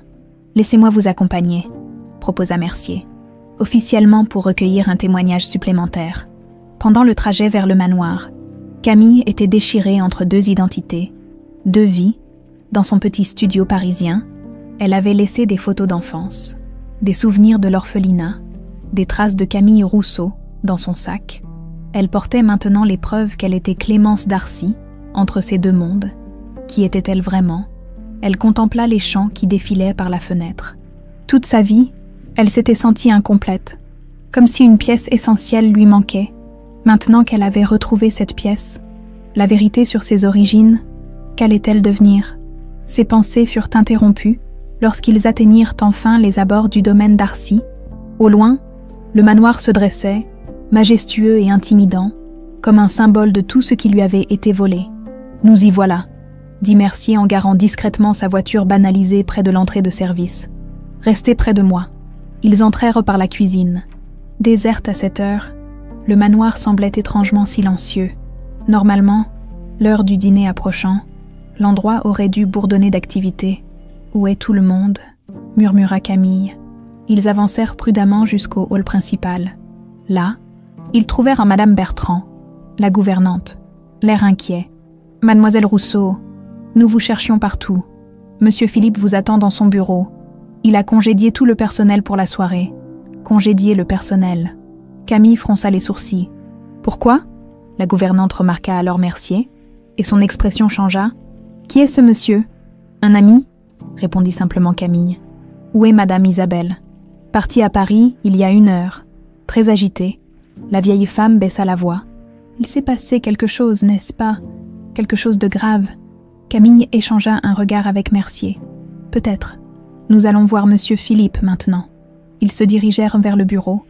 laissez-moi vous accompagner, proposa Mercier, officiellement pour recueillir un témoignage supplémentaire. Pendant le trajet vers le manoir, Camille était déchirée entre 2 identités, 2 vies, dans son petit studio parisien. Elle avait laissé des photos d'enfance, des souvenirs de l'orphelinat, des traces de Camille Rousseau dans son sac. Elle portait maintenant les preuves qu'elle était Clémence Darcy, entre ces deux mondes. Qui était-elle vraiment? Elle contempla les champs qui défilaient par la fenêtre. Toute sa vie, elle s'était sentie incomplète, comme si une pièce essentielle lui manquait. Maintenant qu'elle avait retrouvé cette pièce, la vérité sur ses origines, qu'allait-elle devenir? Ses pensées furent interrompues lorsqu'ils atteignirent enfin les abords du domaine Darcy. Au loin, le manoir se dressait, majestueux et intimidant, comme un symbole de tout ce qui lui avait été volé. « Nous y voilà », dit Mercier en garant discrètement sa voiture banalisée près de l'entrée de service. « Restez près de moi. » Ils entrèrent par la cuisine. Déserte à cette heure, le manoir semblait étrangement silencieux. Normalement, l'heure du dîner approchant, l'endroit aurait dû bourdonner d'activité. « Où est tout le monde ?» murmura Camille. Ils avancèrent prudemment jusqu'au hall principal. Là, ils trouvèrent un Madame Bertrand, la gouvernante, l'air inquiet. « Mademoiselle Rousseau, nous vous cherchions partout. Monsieur Philippe vous attend dans son bureau. Il a congédié tout le personnel pour la soirée. » Congédier le personnel. Camille fronça les sourcils. « Pourquoi ?» La gouvernante remarqua alors Mercier, et son expression changea. « Qui est ce monsieur ?»« Un ami ?» répondit simplement Camille. « Où est Madame Isabelle ?»« Partie à Paris il y a 1 heure. » Très agitée, la vieille femme baissa la voix. « Il s'est passé quelque chose, n'est-ce pas? Quelque chose de grave. » Camille échangea un regard avec Mercier. « Peut-être. Nous allons voir Monsieur Philippe maintenant. » Ils se dirigèrent vers le bureau,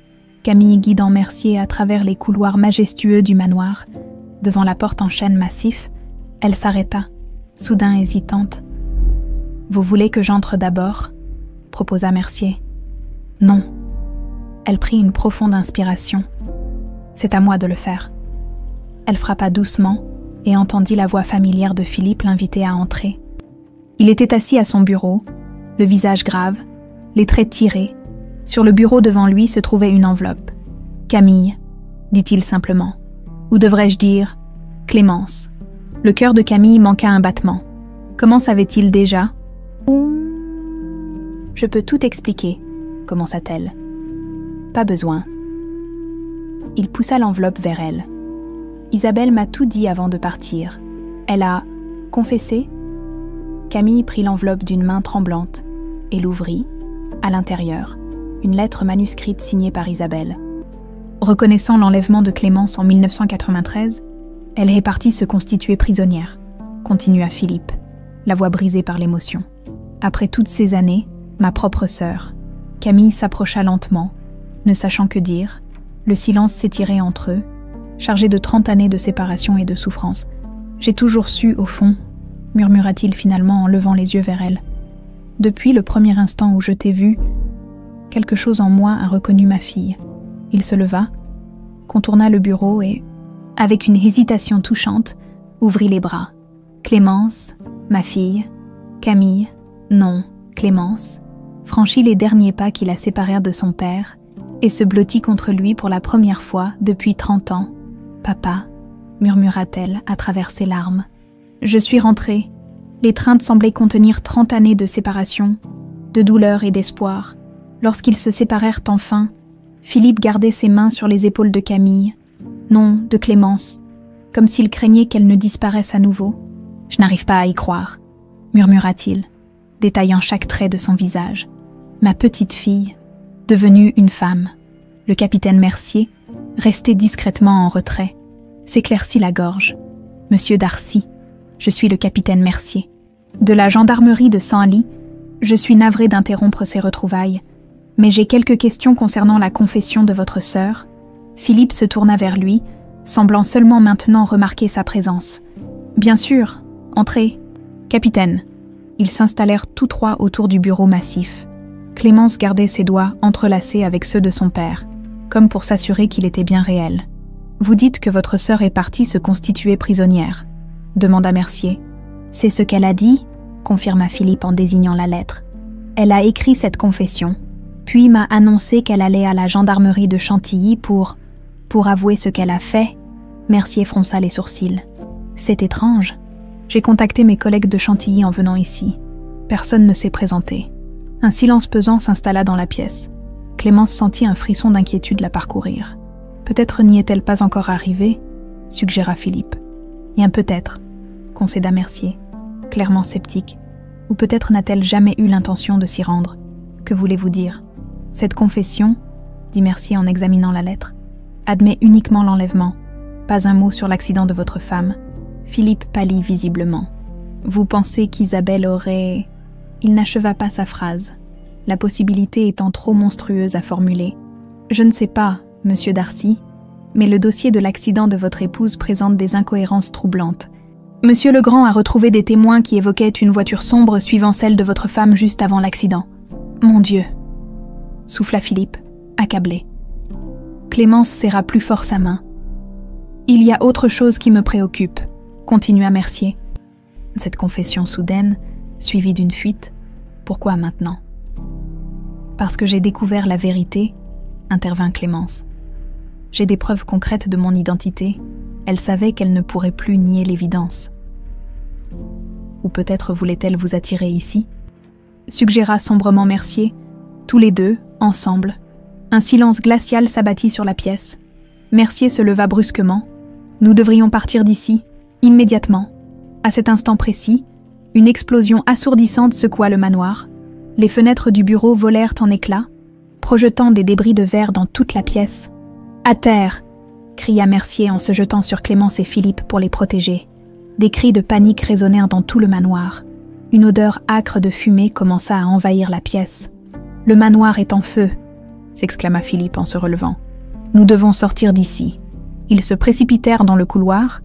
Camille guidant Mercier à travers les couloirs majestueux du manoir. Devant la porte en chêne massif, elle s'arrêta, soudain hésitante. « Vous voulez que j'entre d'abord ?» proposa Mercier. « Non. » Elle prit une profonde inspiration. « C'est à moi de le faire. » Elle frappa doucement et entendit la voix familière de Philippe l'inviter à entrer. Il était assis à son bureau, le visage grave, les traits tirés. Sur le bureau devant lui se trouvait une enveloppe. « Camille », dit-il simplement. Ou devrais-je dire « Clémence ». Le cœur de Camille manqua un battement. Comment savait-il déjà ? « Je peux tout expliquer », commença-t-elle. « Pas besoin. » Il poussa l'enveloppe vers elle. « Isabelle m'a tout dit avant de partir. Elle a confessé ?» Camille prit l'enveloppe d'une main tremblante et l'ouvrit. À l'intérieur, une lettre manuscrite signée par Isabelle. Reconnaissant l'enlèvement de Clémence en 1993, elle est partie se constituer prisonnière, continua Philippe, la voix brisée par l'émotion. Après toutes ces années, ma propre sœur. Camille s'approcha lentement, ne sachant que dire. Le silence s'étirait entre eux, chargé de 30 années de séparation et de souffrance. J'ai toujours su, au fond, murmura-t-il finalement en levant les yeux vers elle. Depuis le premier instant où je t'ai vue, quelque chose en moi a reconnu ma fille. Il se leva, contourna le bureau et, avec une hésitation touchante, ouvrit les bras. Clémence, ma fille, Camille, non, Clémence, franchit les derniers pas qui la séparèrent de son père et se blottit contre lui pour la première fois depuis 30 ans. Papa, murmura-t-elle à travers ses larmes. Je suis rentrée. L'étreinte semblait contenir 30 années de séparation, de douleur et d'espoir. Lorsqu'ils se séparèrent enfin, Philippe gardait ses mains sur les épaules de Camille, non, de Clémence, comme s'il craignait qu'elle ne disparaisse à nouveau. « Je n'arrive pas à y croire », murmura-t-il, détaillant chaque trait de son visage. « Ma petite fille, devenue une femme. » Le capitaine Mercier, resté discrètement en retrait, s'éclaircit la gorge. « Monsieur Darcy, je suis le capitaine Mercier. De la gendarmerie de Senlis, je suis navré d'interrompre ces retrouvailles, mais j'ai quelques questions concernant la confession de votre sœur. » Philippe se tourna vers lui, semblant seulement maintenant remarquer sa présence. « Bien sûr, entrez. »« Capitaine. » Ils s'installèrent tous trois autour du bureau massif. Clémence gardait ses doigts entrelacés avec ceux de son père, comme pour s'assurer qu'il était bien réel. « Vous dites que votre sœur est partie se constituer prisonnière ?» demanda Mercier. « C'est ce qu'elle a dit ?» confirma Philippe en désignant la lettre. « Elle a écrit cette confession, puis m'a annoncé qu'elle allait à la gendarmerie de Chantilly pour avouer ce qu'elle a fait. » Mercier fronça les sourcils. « C'est étrange. J'ai contacté mes collègues de Chantilly en venant ici. Personne ne s'est présenté. Un silence pesant s'installa dans la pièce. Clémence sentit un frisson d'inquiétude la parcourir. Peut-être n'y est-elle pas encore arrivée, suggéra Philippe. Et un peut-être, concéda Mercier, clairement sceptique. Ou peut-être n'a-t-elle jamais eu l'intention de s'y rendre. Que voulez-vous dire? Cette confession, dit Mercier en examinant la lettre, admet uniquement l'enlèvement. Pas un mot sur l'accident de votre femme. Philippe pâlit visiblement. Vous pensez qu'Isabelle aurait... Il n'acheva pas sa phrase, la possibilité étant trop monstrueuse à formuler. Je ne sais pas, monsieur Darcy, mais le dossier de l'accident de votre épouse présente des incohérences troublantes. Monsieur Legrand a retrouvé des témoins qui évoquaient une voiture sombre suivant celle de votre femme juste avant l'accident. Mon Dieu, souffla Philippe, accablé. Clémence serra plus fort sa main. Il y a autre chose qui me préoccupe, continua Mercier. Cette confession soudaine, suivie d'une fuite, pourquoi maintenant? Parce que j'ai découvert la vérité, intervint Clémence. J'ai des preuves concrètes de mon identité. Elle savait qu'elle ne pourrait plus nier l'évidence. Ou peut-être voulait-elle vous attirer ici? Suggéra sombrement Mercier. Tous les deux, ensemble. Un silence glacial s'abattit sur la pièce. Mercier se leva brusquement. Nous devrions partir d'ici, immédiatement. À cet instant précis, une explosion assourdissante secoua le manoir. Les fenêtres du bureau volèrent en éclats, projetant des débris de verre dans toute la pièce. « À terre !» cria Mercier en se jetant sur Clémence et Philippe pour les protéger. Des cris de panique résonnèrent dans tout le manoir. Une odeur âcre de fumée commença à envahir la pièce. « Le manoir est en feu !» s'exclama Philippe en se relevant. « Nous devons sortir d'ici. » Ils se précipitèrent dans le couloir,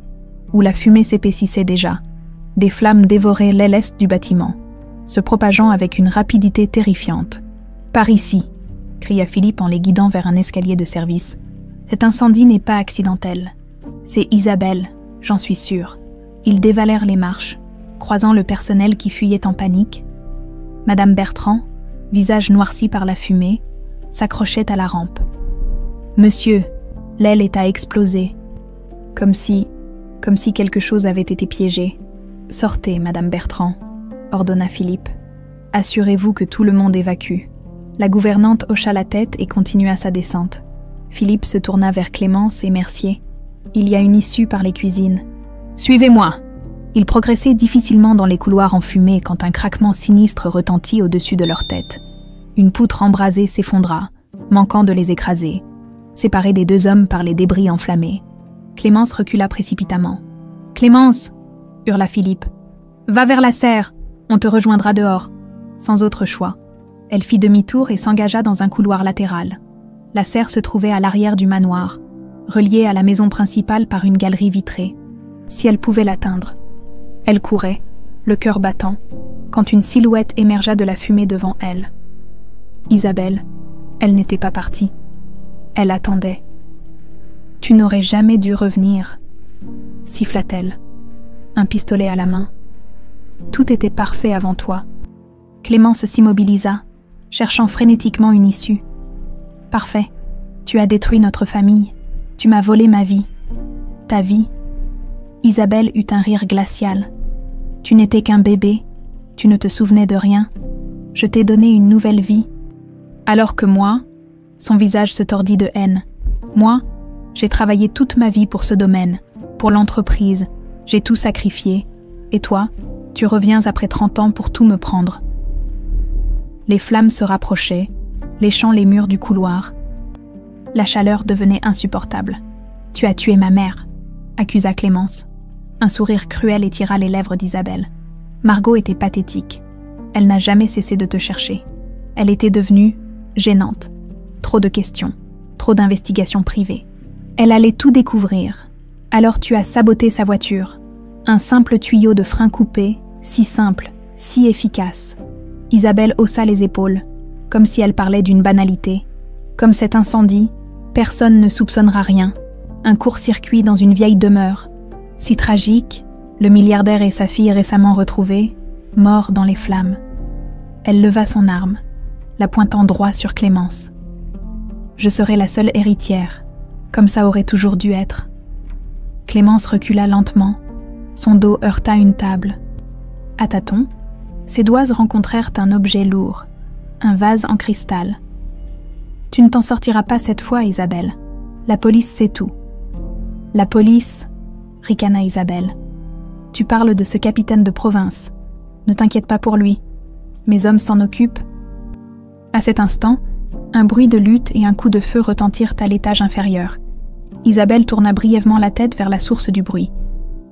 où la fumée s'épaississait déjà. Des flammes dévoraient l'aile est du bâtiment, se propageant avec une rapidité terrifiante. « Par ici !» cria Philippe en les guidant vers un escalier de service. « Cet incendie n'est pas accidentel. C'est Isabelle, j'en suis sûre. » Ils dévalèrent les marches, croisant le personnel qui fuyait en panique. Madame Bertrand, visage noirci par la fumée, s'accrochait à la rampe. « Monsieur, l'aile est à exploser. » Comme si quelque chose avait été piégé. « Sortez, Madame Bertrand, » ordonna Philippe. « Assurez-vous que tout le monde évacue. » La gouvernante hocha la tête et continua sa descente. Philippe se tourna vers Clémence et Mercier. « Il y a une issue par les cuisines. »« Suivez-moi !» Ils progressaient difficilement dans les couloirs enfumés quand un craquement sinistre retentit au-dessus de leur tête. Une poutre embrasée s'effondra, manquant de les écraser, séparés des deux hommes par les débris enflammés. Clémence recula précipitamment. « Clémence !» hurla Philippe. « Va vers la serre, on te rejoindra dehors. » Sans autre choix, elle fit demi-tour et s'engagea dans un couloir latéral. La serre se trouvait à l'arrière du manoir, reliée à la maison principale par une galerie vitrée. Si elle pouvait l'atteindre. Elle courait, le cœur battant, quand une silhouette émergea de la fumée devant elle. Isabelle, elle n'était pas partie. Elle attendait. « Tu n'aurais jamais dû revenir, » siffla-t-elle, un pistolet à la main. « Tout était parfait avant toi. » Clémence s'immobilisa, cherchant frénétiquement une issue. « Parfait. Tu as détruit notre famille. Tu m'as volé ma vie. Ta vie. » Isabelle eut un rire glacial. « Tu n'étais qu'un bébé. Tu ne te souvenais de rien. Je t'ai donné une nouvelle vie. Alors que moi, » son visage se tordit de haine. « Moi, j'ai travaillé toute ma vie pour ce domaine, pour l'entreprise. J'ai tout sacrifié. Et toi, tu reviens après 30 ans pour tout me prendre. » Les flammes se rapprochaient, léchant les murs du couloir. La chaleur devenait insupportable. « Tu as tué ma mère », accusa Clémence. Un sourire cruel étira les lèvres d'Isabelle. Margot était pathétique. Elle n'a jamais cessé de te chercher. Elle était devenue gênante. Trop de questions, trop d'investigations privées. Elle allait tout découvrir. Alors tu as saboté sa voiture. Un simple tuyau de frein coupé, si simple, si efficace. Isabelle haussa les épaules, comme si elle parlait d'une banalité. Comme cet incendie, personne ne soupçonnera rien. Un court-circuit dans une vieille demeure. Si tragique, le milliardaire et sa fille récemment retrouvés, morts dans les flammes. Elle leva son arme, la pointant droit sur Clémence. Je serai la seule héritière, comme ça aurait toujours dû être. Clémence recula lentement, son dos heurta une table. À tâtons, ses doigts rencontrèrent un objet lourd, un vase en cristal. « Tu ne t'en sortiras pas cette fois, Isabelle. La police sait tout. »« La police » ricana Isabelle. « Tu parles de ce capitaine de province. Ne t'inquiète pas pour lui. Mes hommes s'en occupent. » À cet instant, un bruit de lutte et un coup de feu retentirent à l'étage inférieur. Isabelle tourna brièvement la tête vers la source du bruit.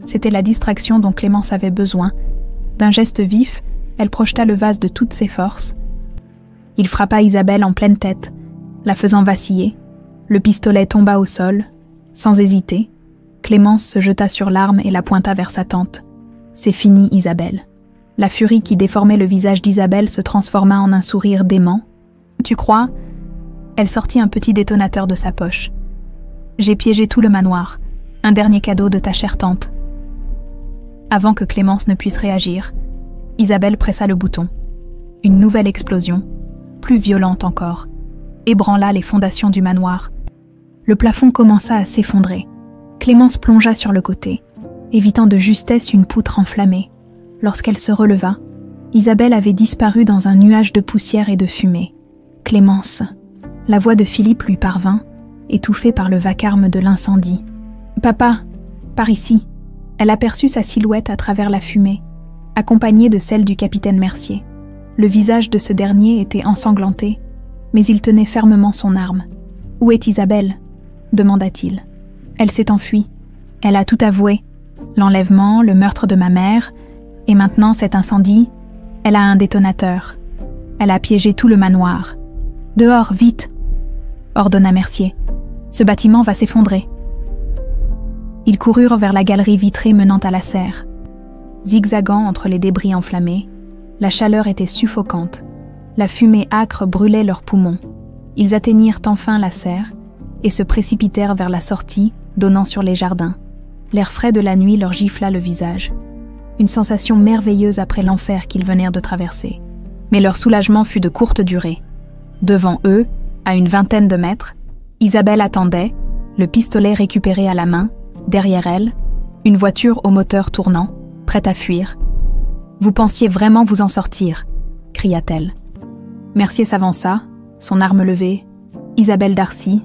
C'était la distraction dont Clémence avait besoin. D'un geste vif, elle projeta le vase de toutes ses forces. Il frappa Isabelle en pleine tête, la faisant vaciller. Le pistolet tomba au sol. Sans hésiter, Clémence se jeta sur l'arme et la pointa vers sa tante. « C'est fini, Isabelle. » La furie qui déformait le visage d'Isabelle se transforma en un sourire dément. « Tu crois ?» Elle sortit un petit détonateur de sa poche. « J'ai piégé tout le manoir. Un dernier cadeau de ta chère tante. » Avant que Clémence ne puisse réagir, Isabelle pressa le bouton. Une nouvelle explosion, plus violente encore, ébranla les fondations du manoir. Le plafond commença à s'effondrer. Clémence plongea sur le côté, évitant de justesse une poutre enflammée. Lorsqu'elle se releva, Isabelle avait disparu dans un nuage de poussière et de fumée. « Clémence !» La voix de Philippe lui parvint, étouffée par le vacarme de l'incendie. « Papa, par ici !» Elle aperçut sa silhouette à travers la fumée, accompagnée de celle du capitaine Mercier. Le visage de ce dernier était ensanglanté, mais il tenait fermement son arme. « Où est Isabelle ?» demanda-t-il. « Elle s'est enfuie. Elle a tout avoué. L'enlèvement, le meurtre de ma mère, et maintenant cet incendie. Elle a un détonateur. Elle a piégé tout le manoir. Dehors, vite !» ordonna Mercier. « Ce bâtiment va s'effondrer. » Ils coururent vers la galerie vitrée menant à la serre. Zigzagant entre les débris enflammés, la chaleur était suffocante. La fumée âcre brûlait leurs poumons. Ils atteignirent enfin la serre et se précipitèrent vers la sortie donnant sur les jardins. L'air frais de la nuit leur gifla le visage. Une sensation merveilleuse après l'enfer qu'ils venèrent de traverser. Mais leur soulagement fut de courte durée. Devant eux, à une vingtaine de mètres, Isabelle attendait, le pistolet récupéré à la main. Derrière elle, une voiture au moteur tournant, prête à fuir. « Vous pensiez vraiment vous en sortir » cria-t-elle. Mercier s'avança, son arme levée. « Isabelle Darcy,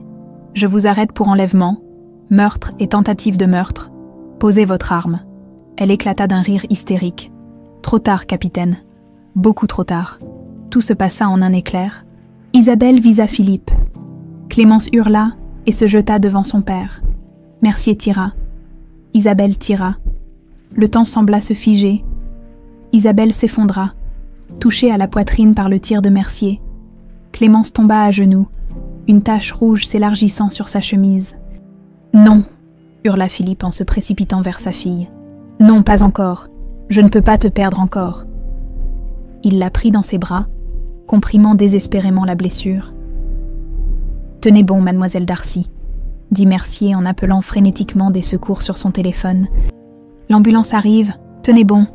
je vous arrête pour enlèvement, meurtre et tentative de meurtre. Posez votre arme. » Elle éclata d'un rire hystérique. « Trop tard, capitaine. Beaucoup trop tard. » Tout se passa en un éclair. Isabelle visa Philippe. Clémence hurla et se jeta devant son père. Mercier tira. Isabelle tira. Le temps sembla se figer. Isabelle s'effondra, touchée à la poitrine par le tir de Mercier. Clémence tomba à genoux, une tache rouge s'élargissant sur sa chemise. « Non !» hurla Philippe en se précipitant vers sa fille. « Non, pas encore. Je ne peux pas te perdre encore. » Il la prit dans ses bras, comprimant désespérément la blessure. « Tenez bon, mademoiselle Darcy. » dit Mercier en appelant frénétiquement des secours sur son téléphone. « L'ambulance arrive, tenez bon !»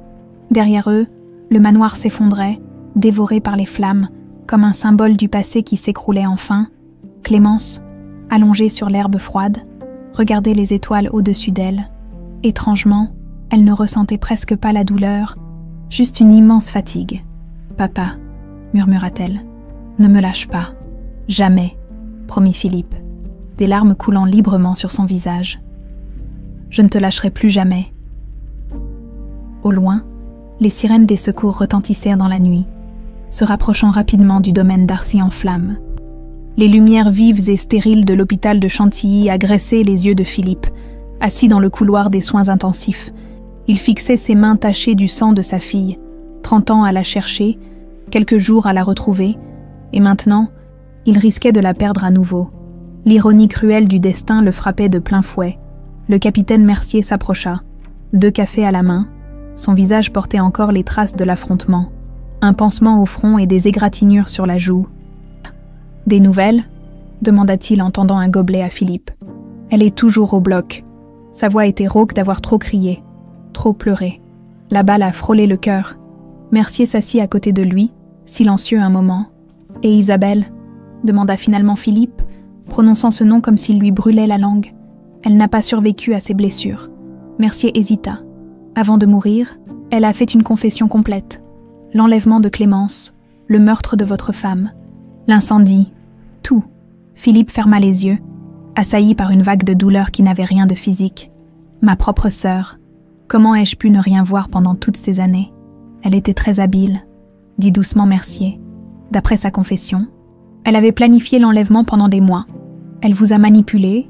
Derrière eux, le manoir s'effondrait, dévoré par les flammes, comme un symbole du passé qui s'écroulait enfin. Clémence, allongée sur l'herbe froide, regardait les étoiles au-dessus d'elle. Étrangement, elle ne ressentait presque pas la douleur, juste une immense fatigue. « Papa, » murmura-t-elle, « ne me lâche pas. Jamais, » promit Philippe, des larmes coulant librement sur son visage. « Je ne te lâcherai plus jamais. » Au loin, les sirènes des secours retentissèrent dans la nuit, se rapprochant rapidement du domaine Darcy en flammes. Les lumières vives et stériles de l'hôpital de Chantilly agressaient les yeux de Philippe, assis dans le couloir des soins intensifs. Il fixait ses mains tachées du sang de sa fille, 30 ans à la chercher, quelques jours à la retrouver, et maintenant, il risquait de la perdre à nouveau. L'ironie cruelle du destin le frappait de plein fouet. Le capitaine Mercier s'approcha, 2 cafés à la main. Son visage portait encore les traces de l'affrontement. Un pansement au front et des égratignures sur la joue. « Des nouvelles ?» demanda-t-il en tendant un gobelet à Philippe. « Elle est toujours au bloc. » Sa voix était rauque d'avoir trop crié, trop pleuré. La balle a frôlé le cœur. Mercier s'assit à côté de lui, silencieux un moment. « Et Isabelle ?» demanda finalement Philippe, prononçant ce nom comme s'il lui brûlait la langue. Elle n'a pas survécu à ses blessures. Mercier hésita. Avant de mourir, elle a fait une confession complète. L'enlèvement de Clémence, le meurtre de votre femme, l'incendie, tout. Philippe ferma les yeux, assailli par une vague de douleur qui n'avait rien de physique. Ma propre sœur, comment ai-je pu ne rien voir pendant toutes ces années? Elle était très habile, dit doucement Mercier. D'après sa confession, elle avait planifié l'enlèvement pendant des mois. Elle vous a manipulé,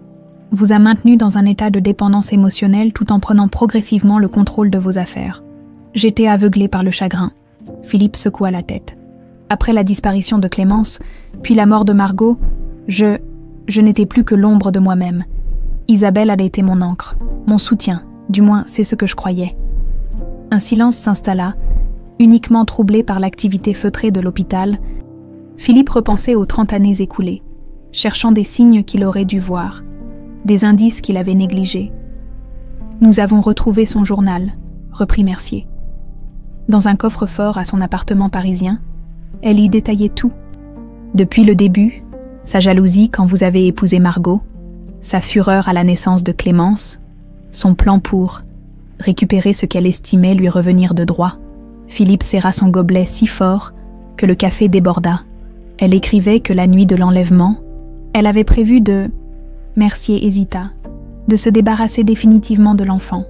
vous a maintenu dans un état de dépendance émotionnelle tout en prenant progressivement le contrôle de vos affaires. J'étais aveuglé par le chagrin. Philippe secoua la tête. Après la disparition de Clémence, puis la mort de Margot, je n'étais plus que l'ombre de moi-même. Isabelle allait été mon ancre, mon soutien, du moins c'est ce que je croyais. Un silence s'installa, uniquement troublé par l'activité feutrée de l'hôpital. Philippe repensait aux 30 années écoulées, cherchant des signes qu'il aurait dû voir, des indices qu'il avait négligés. Nous avons retrouvé son journal, reprit Mercier. Dans un coffre-fort à son appartement parisien, elle y détaillait tout. Depuis le début, sa jalousie quand vous avez épousé Margot, sa fureur à la naissance de Clémence, son plan pour récupérer ce qu'elle estimait lui revenir de droit. Philippe serra son gobelet si fort que le café déborda. Elle écrivait que la nuit de l'enlèvement, elle avait prévu de... Mercier hésita, de se débarrasser définitivement de l'enfant.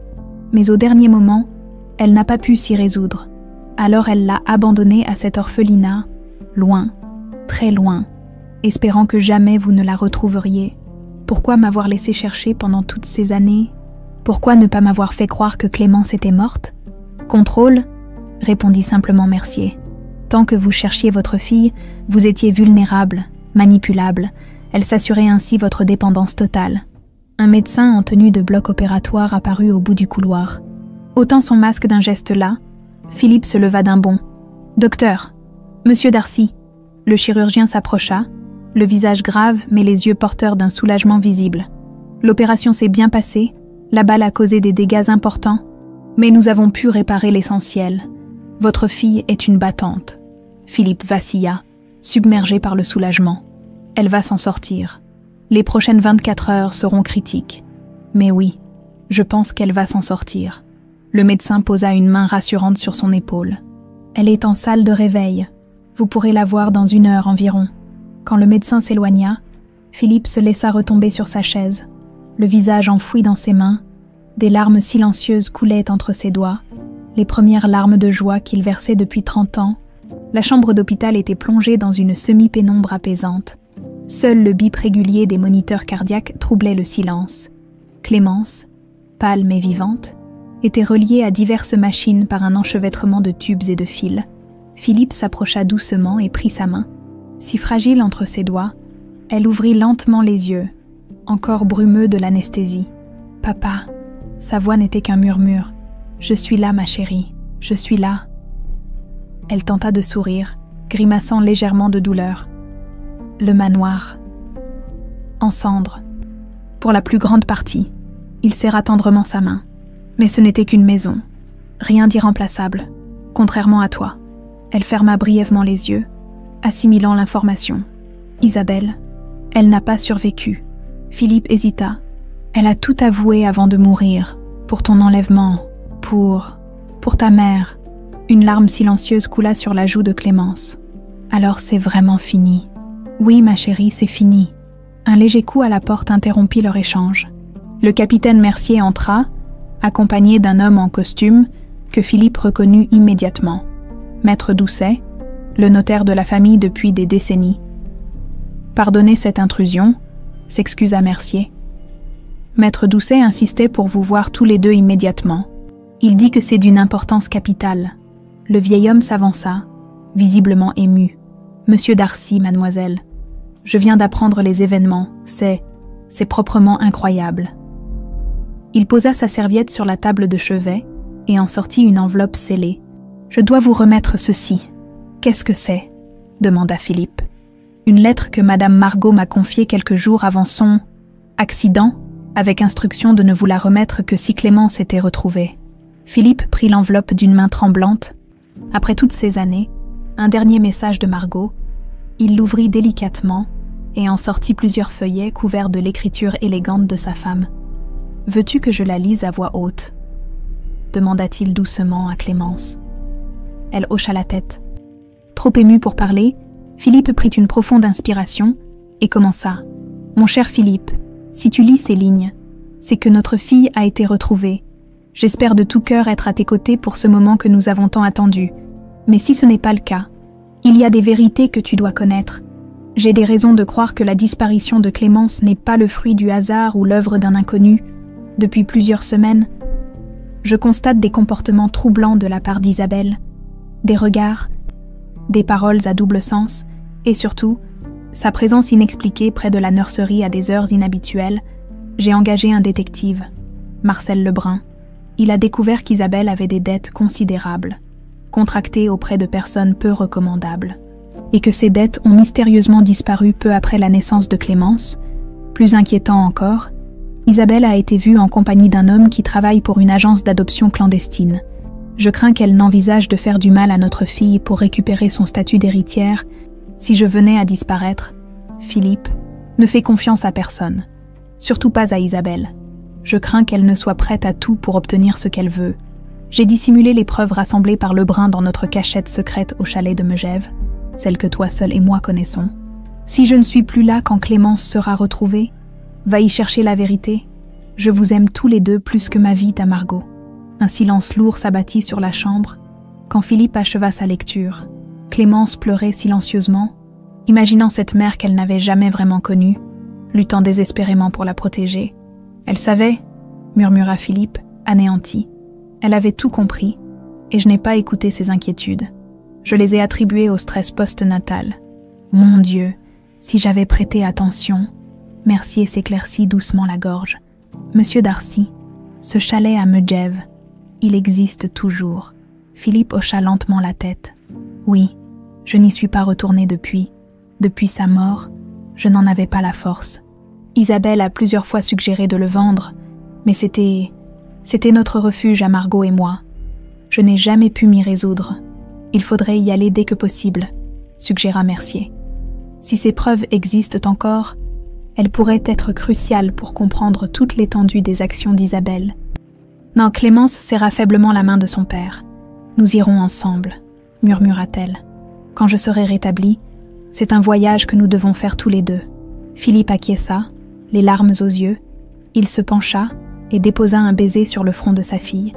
Mais au dernier moment, elle n'a pas pu s'y résoudre. Alors elle l'a abandonné à cet orphelinat, loin, très loin, espérant que jamais vous ne la retrouveriez. Pourquoi m'avoir laissé chercher pendant toutes ces années? Pourquoi ne pas m'avoir fait croire que Clémence était morte? Contrôle, répondit simplement Mercier. Tant que vous cherchiez votre fille, vous étiez vulnérable, manipulable. Elle s'assurait ainsi votre dépendance totale. Un médecin en tenue de bloc opératoire apparut au bout du couloir. Ôtant son masque d'un geste là, Philippe se leva d'un bond. « Docteur, Monsieur Darcy !» Le chirurgien s'approcha, le visage grave mais les yeux porteurs d'un soulagement visible. « L'opération s'est bien passée, la balle a causé des dégâts importants, mais nous avons pu réparer l'essentiel. Votre fille est une battante. » Philippe vacilla, submergé par le soulagement. « Elle va s'en sortir. Les prochaines 24 heures seront critiques. Mais oui, je pense qu'elle va s'en sortir. » Le médecin posa une main rassurante sur son épaule. « Elle est en salle de réveil. Vous pourrez la voir dans 1 heure environ. » Quand le médecin s'éloigna, Philippe se laissa retomber sur sa chaise, le visage enfoui dans ses mains. Des larmes silencieuses coulaient entre ses doigts, les premières larmes de joie qu'il versait depuis 30 ans. La chambre d'hôpital était plongée dans une semi-pénombre apaisante. Seul le bip régulier des moniteurs cardiaques troublait le silence. Clémence, pâle mais vivante, était reliée à diverses machines par un enchevêtrement de tubes et de fils. Philippe s'approcha doucement et prit sa main. Si fragile entre ses doigts, elle ouvrit lentement les yeux, encore brumeux de l'anesthésie. « Papa !» Sa voix n'était qu'un murmure. « Je suis là, ma chérie, je suis là. » Elle tenta de sourire, grimaçant légèrement de douleur. Le manoir. En cendres. Pour la plus grande partie, il serra tendrement sa main. Mais ce n'était qu'une maison. Rien d'irremplaçable, contrairement à toi. Elle ferma brièvement les yeux, assimilant l'information. Isabelle, elle n'a pas survécu. Philippe hésita. Elle a tout avoué avant de mourir. Pour ton enlèvement. Pour ta mère. Une larme silencieuse coula sur la joue de Clémence. Alors c'est vraiment fini. Oui, ma chérie, c'est fini. Un léger coup à la porte interrompit leur échange. Le capitaine Mercier entra, accompagné d'un homme en costume que Philippe reconnut immédiatement. Maître Doucet, le notaire de la famille depuis des décennies. « Pardonnez cette intrusion », s'excusa Mercier. Maître Doucet insistait pour vous voir tous les deux immédiatement. Il dit que c'est d'une importance capitale. Le vieil homme s'avança, visiblement ému. « Monsieur Darcy, mademoiselle, je viens d'apprendre les événements, c'est proprement incroyable. » Il posa sa serviette sur la table de chevet et en sortit une enveloppe scellée. « Je dois vous remettre ceci. »« Qu'est-ce que c'est ?» demanda Philippe. « Une lettre que Madame Margot m'a confiée quelques jours avant son accident, avec instruction de ne vous la remettre que si Clémence était retrouvée. » Philippe prit l'enveloppe d'une main tremblante. Après toutes ces années, un dernier message de Margot. Il l'ouvrit délicatement et en sortit plusieurs feuillets couverts de l'écriture élégante de sa femme. « Veux-tu que je la lise à voix haute ?» demanda-t-il doucement à Clémence. Elle hocha la tête. « trop ému pour parler, Philippe prit une profonde inspiration et commença. « Mon cher Philippe, si tu lis ces lignes, c'est que notre fille a été retrouvée. J'espère de tout cœur être à tes côtés pour ce moment que nous avons tant attendu. Mais si ce n'est pas le cas, il y a des vérités que tu dois connaître. J'ai des raisons de croire que la disparition de Clémence n'est pas le fruit du hasard ou l'œuvre d'un inconnu. Depuis plusieurs semaines, je constate des comportements troublants de la part d'Isabelle, des regards, des paroles à double sens, et surtout, sa présence inexpliquée près de la nurserie à des heures inhabituelles. J'ai engagé un détective, Marcel Lebrun. Il a découvert qu'Isabelle avait des dettes considérables, contractées auprès de personnes peu recommandables, et que ces dettes ont mystérieusement disparu peu après la naissance de Clémence. Plus inquiétant encore, Isabelle a été vue en compagnie d'un homme qui travaille pour une agence d'adoption clandestine. Je crains qu'elle n'envisage de faire du mal à notre fille pour récupérer son statut d'héritière. Si je venais à disparaître, Philippe, ne fais confiance à personne, surtout pas à Isabelle. Je crains qu'elle ne soit prête à tout pour obtenir ce qu'elle veut. J'ai dissimulé les preuves rassemblées par Lebrun dans notre cachette secrète au chalet de Megève, celle que toi seul et moi connaissons. Si je ne suis plus là quand Clémence sera retrouvée, va y chercher la vérité. Je vous aime tous les deux plus que ma vie, ta Margot. Un silence lourd s'abattit sur la chambre quand Philippe acheva sa lecture. Clémence pleurait silencieusement, imaginant cette mère qu'elle n'avait jamais vraiment connue, luttant désespérément pour la protéger. Elle savait, murmura Philippe, anéanti. Elle avait tout compris, et je n'ai pas écouté ses inquiétudes. Je les ai attribuées au stress post-natal. Mon Dieu, si j'avais prêté attention. Mercier s'éclaircit doucement la gorge. Monsieur Darcy, ce chalet à Megève, il existe toujours. Philippe hocha lentement la tête. Oui, je n'y suis pas retourné depuis. Depuis sa mort, je n'en avais pas la force. Isabelle a plusieurs fois suggéré de le vendre, mais c'était notre refuge à Margot et moi. Je n'ai jamais pu m'y résoudre. Il faudrait y aller dès que possible, suggéra Mercier. Si ces preuves existent encore, elles pourraient être cruciales pour comprendre toute l'étendue des actions d'Isabelle. Non, Clémence serra faiblement la main de son père. Nous irons ensemble, murmura-t-elle. Quand je serai rétablie, c'est un voyage que nous devons faire tous les deux. Philippe acquiesça, les larmes aux yeux. Il se pencha et déposa un baiser sur le front de sa fille.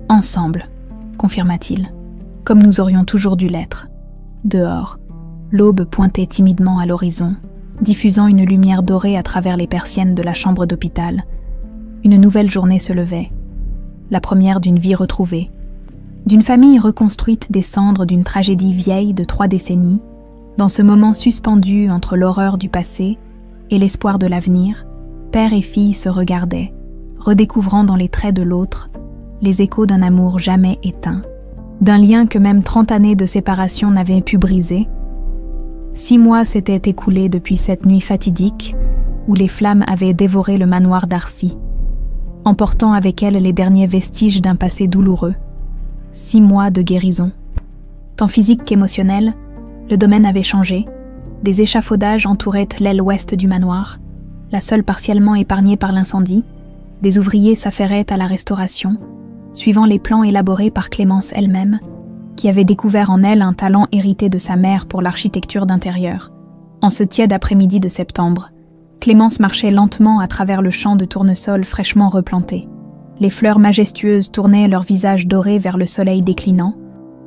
Ensemble, confirma-t-il, comme nous aurions toujours dû l'être. Dehors, l'aube pointait timidement à l'horizon, diffusant une lumière dorée à travers les persiennes de la chambre d'hôpital. Une nouvelle journée se levait, la première d'une vie retrouvée, d'une famille reconstruite des cendres d'une tragédie vieille de 3 décennies. Dans ce moment suspendu entre l'horreur du passé et l'espoir de l'avenir, père et fille se regardaient, redécouvrant dans les traits de l'autre les échos d'un amour jamais éteint, d'un lien que même 30 années de séparation n'avaient pu briser. 6 mois s'étaient écoulés depuis cette nuit fatidique où les flammes avaient dévoré le manoir Darcy, emportant avec elles les derniers vestiges d'un passé douloureux. 6 mois de guérison. Tant physique qu'émotionnel, le domaine avait changé. Des échafaudages entouraient l'aile ouest du manoir, la seule partiellement épargnée par l'incendie. Des ouvriers s'affairaient à la restauration, suivant les plans élaborés par Clémence elle-même, qui avait découvert en elle un talent hérité de sa mère pour l'architecture d'intérieur. En ce tiède après-midi de septembre, Clémence marchait lentement à travers le champ de tournesol fraîchement replanté. Les fleurs majestueuses tournaient leur visage doré vers le soleil déclinant,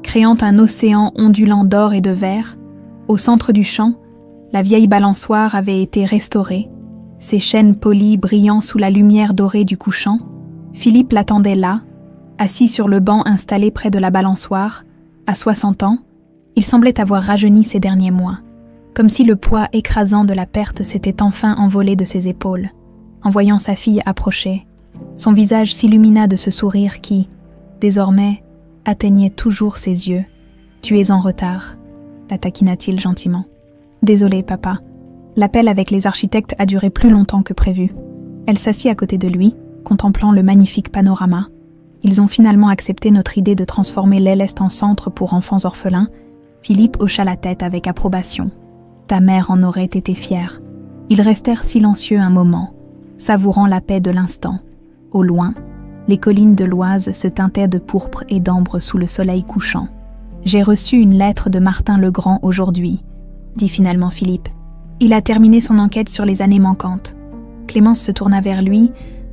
créant un océan ondulant d'or et de vert. Au centre du champ, la vieille balançoire avait été restaurée, ses chaînes polies brillant sous la lumière dorée du couchant. Philippe l'attendait là, assis sur le banc installé près de la balançoire. À 60 ans, il semblait avoir rajeuni ces derniers mois, comme si le poids écrasant de la perte s'était enfin envolé de ses épaules. En voyant sa fille approcher, son visage s'illumina de ce sourire qui, désormais, atteignait toujours ses yeux. « Tu es en retard », la taquina-t-il gentiment. « Désolé, papa. L'appel avec les architectes a duré plus longtemps que prévu. » Elle s'assit à côté de lui, contemplant le magnifique panorama. Ils ont finalement accepté notre idée de transformer l'aile est en centre pour enfants orphelins. Philippe hocha la tête avec approbation. Ta mère en aurait été fière. Ils restèrent silencieux un moment, savourant la paix de l'instant. Au loin, les collines de l'Oise se teintaient de pourpre et d'ambre sous le soleil couchant. « J'ai reçu une lettre de Martin Legrand aujourd'hui », dit finalement Philippe. Il a terminé son enquête sur les années manquantes. Clémence se tourna vers lui,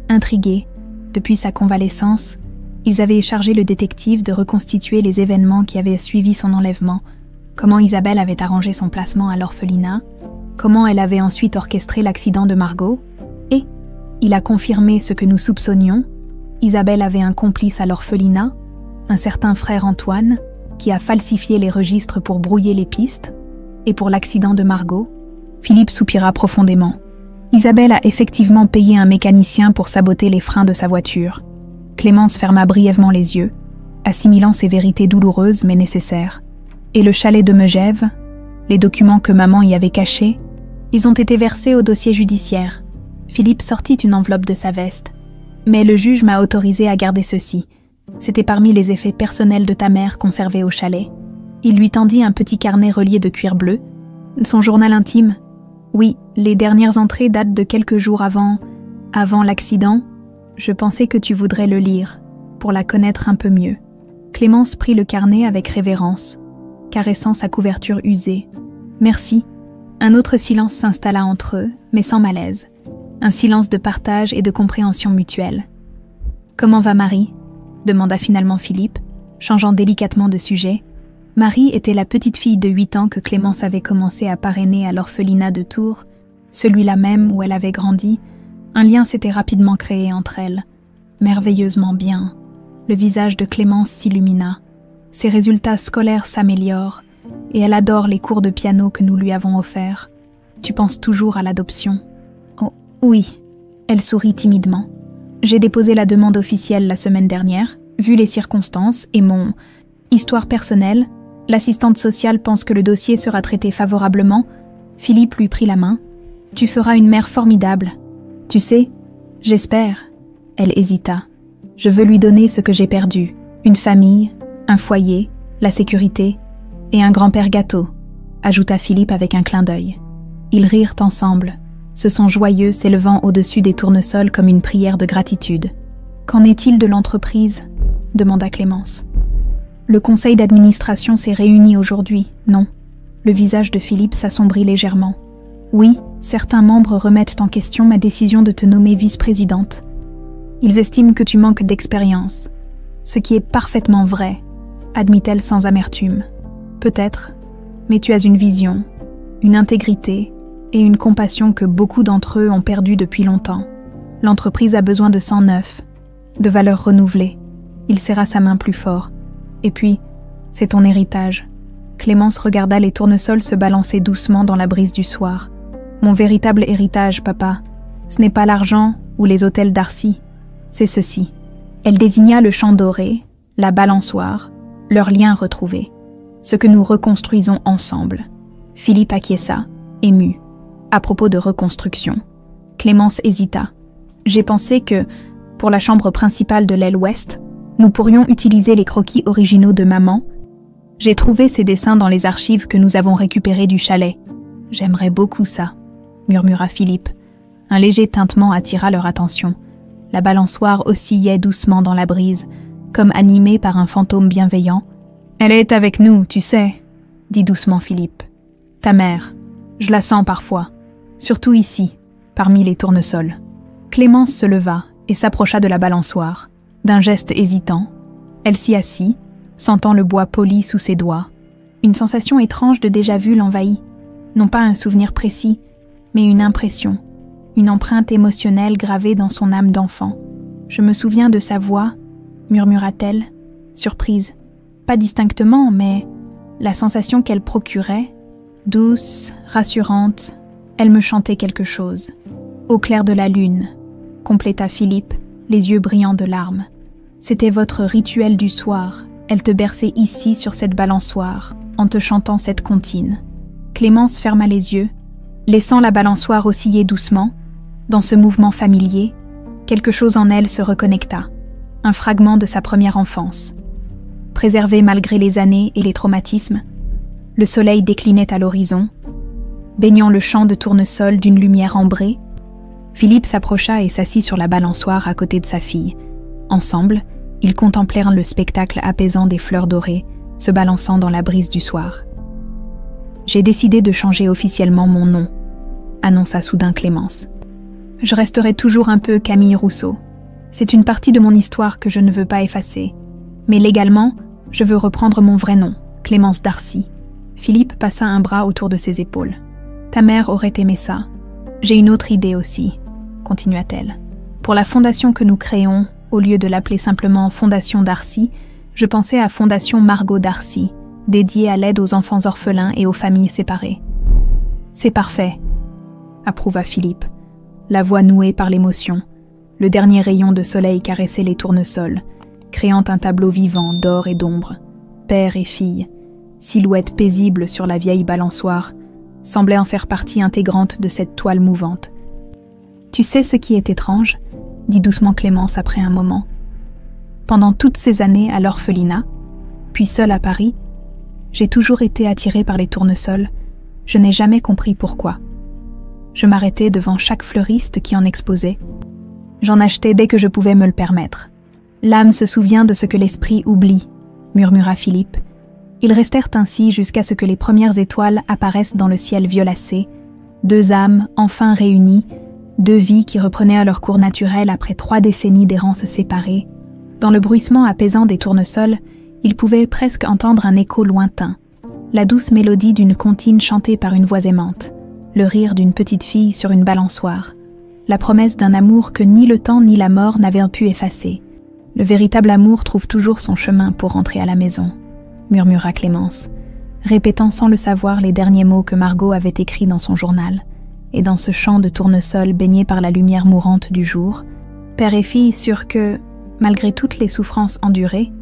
intriguée. Depuis sa convalescence, ils avaient chargé le détective de reconstituer les événements qui avaient suivi son enlèvement, comment Isabelle avait arrangé son placement à l'orphelinat, comment elle avait ensuite orchestré l'accident de Margot, et il a confirmé ce que nous soupçonnions. Isabelle avait un complice à l'orphelinat, un certain frère Antoine, qui a falsifié les registres pour brouiller les pistes, et pour l'accident de Margot, Philippe soupira profondément. Isabelle a effectivement payé un mécanicien pour saboter les freins de sa voiture. Clémence ferma brièvement les yeux, assimilant ces vérités douloureuses mais nécessaires. Et le chalet de Megève, les documents que maman y avait cachés, ils ont été versés au dossier judiciaire. Philippe sortit une enveloppe de sa veste. Mais le juge m'a autorisé à garder ceci. C'était parmi les effets personnels de ta mère conservés au chalet. Il lui tendit un petit carnet relié de cuir bleu. Son journal intime. Oui, les dernières entrées datent de quelques jours avant l'accident. Je pensais que tu voudrais le lire, pour la connaître un peu mieux. Clémence prit le carnet avec révérence, caressant sa couverture usée. Merci. Un autre silence s'installa entre eux, mais sans malaise. Un silence de partage et de compréhension mutuelle. « Comment va Marie ?» demanda finalement Philippe, changeant délicatement de sujet. Marie était la petite fille de 8 ans que Clémence avait commencé à parrainer à l'orphelinat de Tours, celui-là même où elle avait grandi. Un lien s'était rapidement créé entre elles, merveilleusement bien. Le visage de Clémence s'illumina. Ses résultats scolaires s'améliorent, et elle adore les cours de piano que nous lui avons offerts. Tu penses toujours à l'adoption ? Oh, oui. Elle sourit timidement. J'ai déposé la demande officielle la semaine dernière, vu les circonstances et mon histoire personnelle. L'assistante sociale pense que le dossier sera traité favorablement. Philippe lui prit la main. Tu feras une mère formidable. Tu sais, j'espère. Elle hésita. Je veux lui donner ce que j'ai perdu. Une famille, un foyer, la sécurité et un grand-père gâteau, ajouta Philippe avec un clin d'œil. Ils rirent ensemble, ce son joyeux s'élevant au-dessus des tournesols comme une prière de gratitude. Qu'en est-il de l'entreprise ? Demanda Clémence. Le conseil d'administration s'est réuni aujourd'hui, non ? Le visage de Philippe s'assombrit légèrement. Oui, certains membres remettent en question ma décision de te nommer vice-présidente. Ils estiment que tu manques d'expérience, ce qui est parfaitement vrai, admit-elle sans amertume. Peut-être, mais tu as une vision, une intégrité et une compassion que beaucoup d'entre eux ont perdu depuis longtemps. L'entreprise a besoin de sang neuf, de valeurs renouvelées. Il serra sa main plus fort. Et puis, c'est ton héritage. Clémence regarda les tournesols se balancer doucement dans la brise du soir. Mon véritable héritage, papa, ce n'est pas l'argent ou les hôtels Darcy, c'est ceci. Elle désigna le champ doré, la balançoire, leur lien retrouvé. Ce que nous reconstruisons ensemble. Philippe acquiesça, ému. À propos de reconstruction. Clémence hésita. J'ai pensé que, pour la chambre principale de l'aile ouest, nous pourrions utiliser les croquis originaux de maman. J'ai trouvé ces dessins dans les archives que nous avons récupérées du chalet. J'aimerais beaucoup ça, murmura Philippe. Un léger tintement attira leur attention. La balançoire oscillait doucement dans la brise, comme animée par un fantôme bienveillant. « Elle est avec nous, tu sais, » dit doucement Philippe. « Ta mère, je la sens parfois, surtout ici, parmi les tournesols. » Clémence se leva et s'approcha de la balançoire. D'un geste hésitant, elle s'y assit, sentant le bois poli sous ses doigts. Une sensation étrange de déjà-vu l'envahit. Non pas un souvenir précis, mais une impression, une empreinte émotionnelle gravée dans son âme d'enfant. « Je me souviens de sa voix », murmura-t-elle, surprise. Pas distinctement, mais la sensation qu'elle procurait, douce, rassurante, elle me chantait quelque chose. « Au clair de la lune », compléta Philippe, les yeux brillants de larmes. C'était votre rituel du soir. Elle te berçait ici sur cette balançoire, en te chantant cette comptine. Clémence ferma les yeux, laissant la balançoire osciller doucement. Dans ce mouvement familier, quelque chose en elle se reconnecta. Un fragment de sa première enfance. Préservé malgré les années et les traumatismes, le soleil déclinait à l'horizon, baignant le champ de tournesol d'une lumière ambrée. Philippe s'approcha et s'assit sur la balançoire à côté de sa fille. Ensemble, ils contemplèrent le spectacle apaisant des fleurs dorées, se balançant dans la brise du soir. « J'ai décidé de changer officiellement mon nom », annonça soudain Clémence. « Je resterai toujours un peu Camille Rousseau. C'est une partie de mon histoire que je ne veux pas effacer. Mais légalement, je veux reprendre mon vrai nom, Clémence Darcy. » Philippe passa un bras autour de ses épaules. « Ta mère aurait aimé ça. J'ai une autre idée aussi, » continua-t-elle. « Pour la fondation que nous créons, au lieu de l'appeler simplement Fondation Darcy, je pensais à Fondation Margot Darcy, dédiée à l'aide aux enfants orphelins et aux familles séparées. »« C'est parfait, » approuva Philippe, la voix nouée par l'émotion. Le dernier rayon de soleil caressait les tournesols, créant un tableau vivant d'or et d'ombre. Père et fille, silhouette paisible sur la vieille balançoire, semblaient en faire partie intégrante de cette toile mouvante. « Tu sais ce qui est étrange ?» dit doucement Clémence après un moment. « Pendant toutes ces années à l'orphelinat, puis seule à Paris, j'ai toujours été attirée par les tournesols. Je n'ai jamais compris pourquoi. Je m'arrêtais devant chaque fleuriste qui en exposait. J'en achetais dès que je pouvais me le permettre. L'âme se souvient de ce que l'esprit oublie, murmura Philippe. Ils restèrent ainsi jusqu'à ce que les premières étoiles apparaissent dans le ciel violacé, deux âmes enfin réunies, deux vies qui reprenaient à leur cours naturel après 3 décennies d'errance séparée. Dans le bruissement apaisant des tournesols, ils pouvaient presque entendre un écho lointain, la douce mélodie d'une comptine chantée par une voix aimante, le rire d'une petite fille sur une balançoire, la promesse d'un amour que ni le temps ni la mort n'avaient pu effacer. Le véritable amour trouve toujours son chemin pour rentrer à la maison, murmura Clémence, répétant sans le savoir les derniers mots que Margot avait écrits dans son journal. Et dans ce champ de tournesol baigné par la lumière mourante du jour, père et fille sûrs que, malgré toutes les souffrances endurées,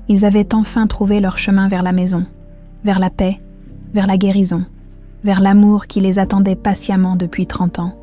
ils avaient enfin trouvé leur chemin vers la maison, vers la paix, vers la guérison, vers l'amour qui les attendait patiemment depuis 30 ans.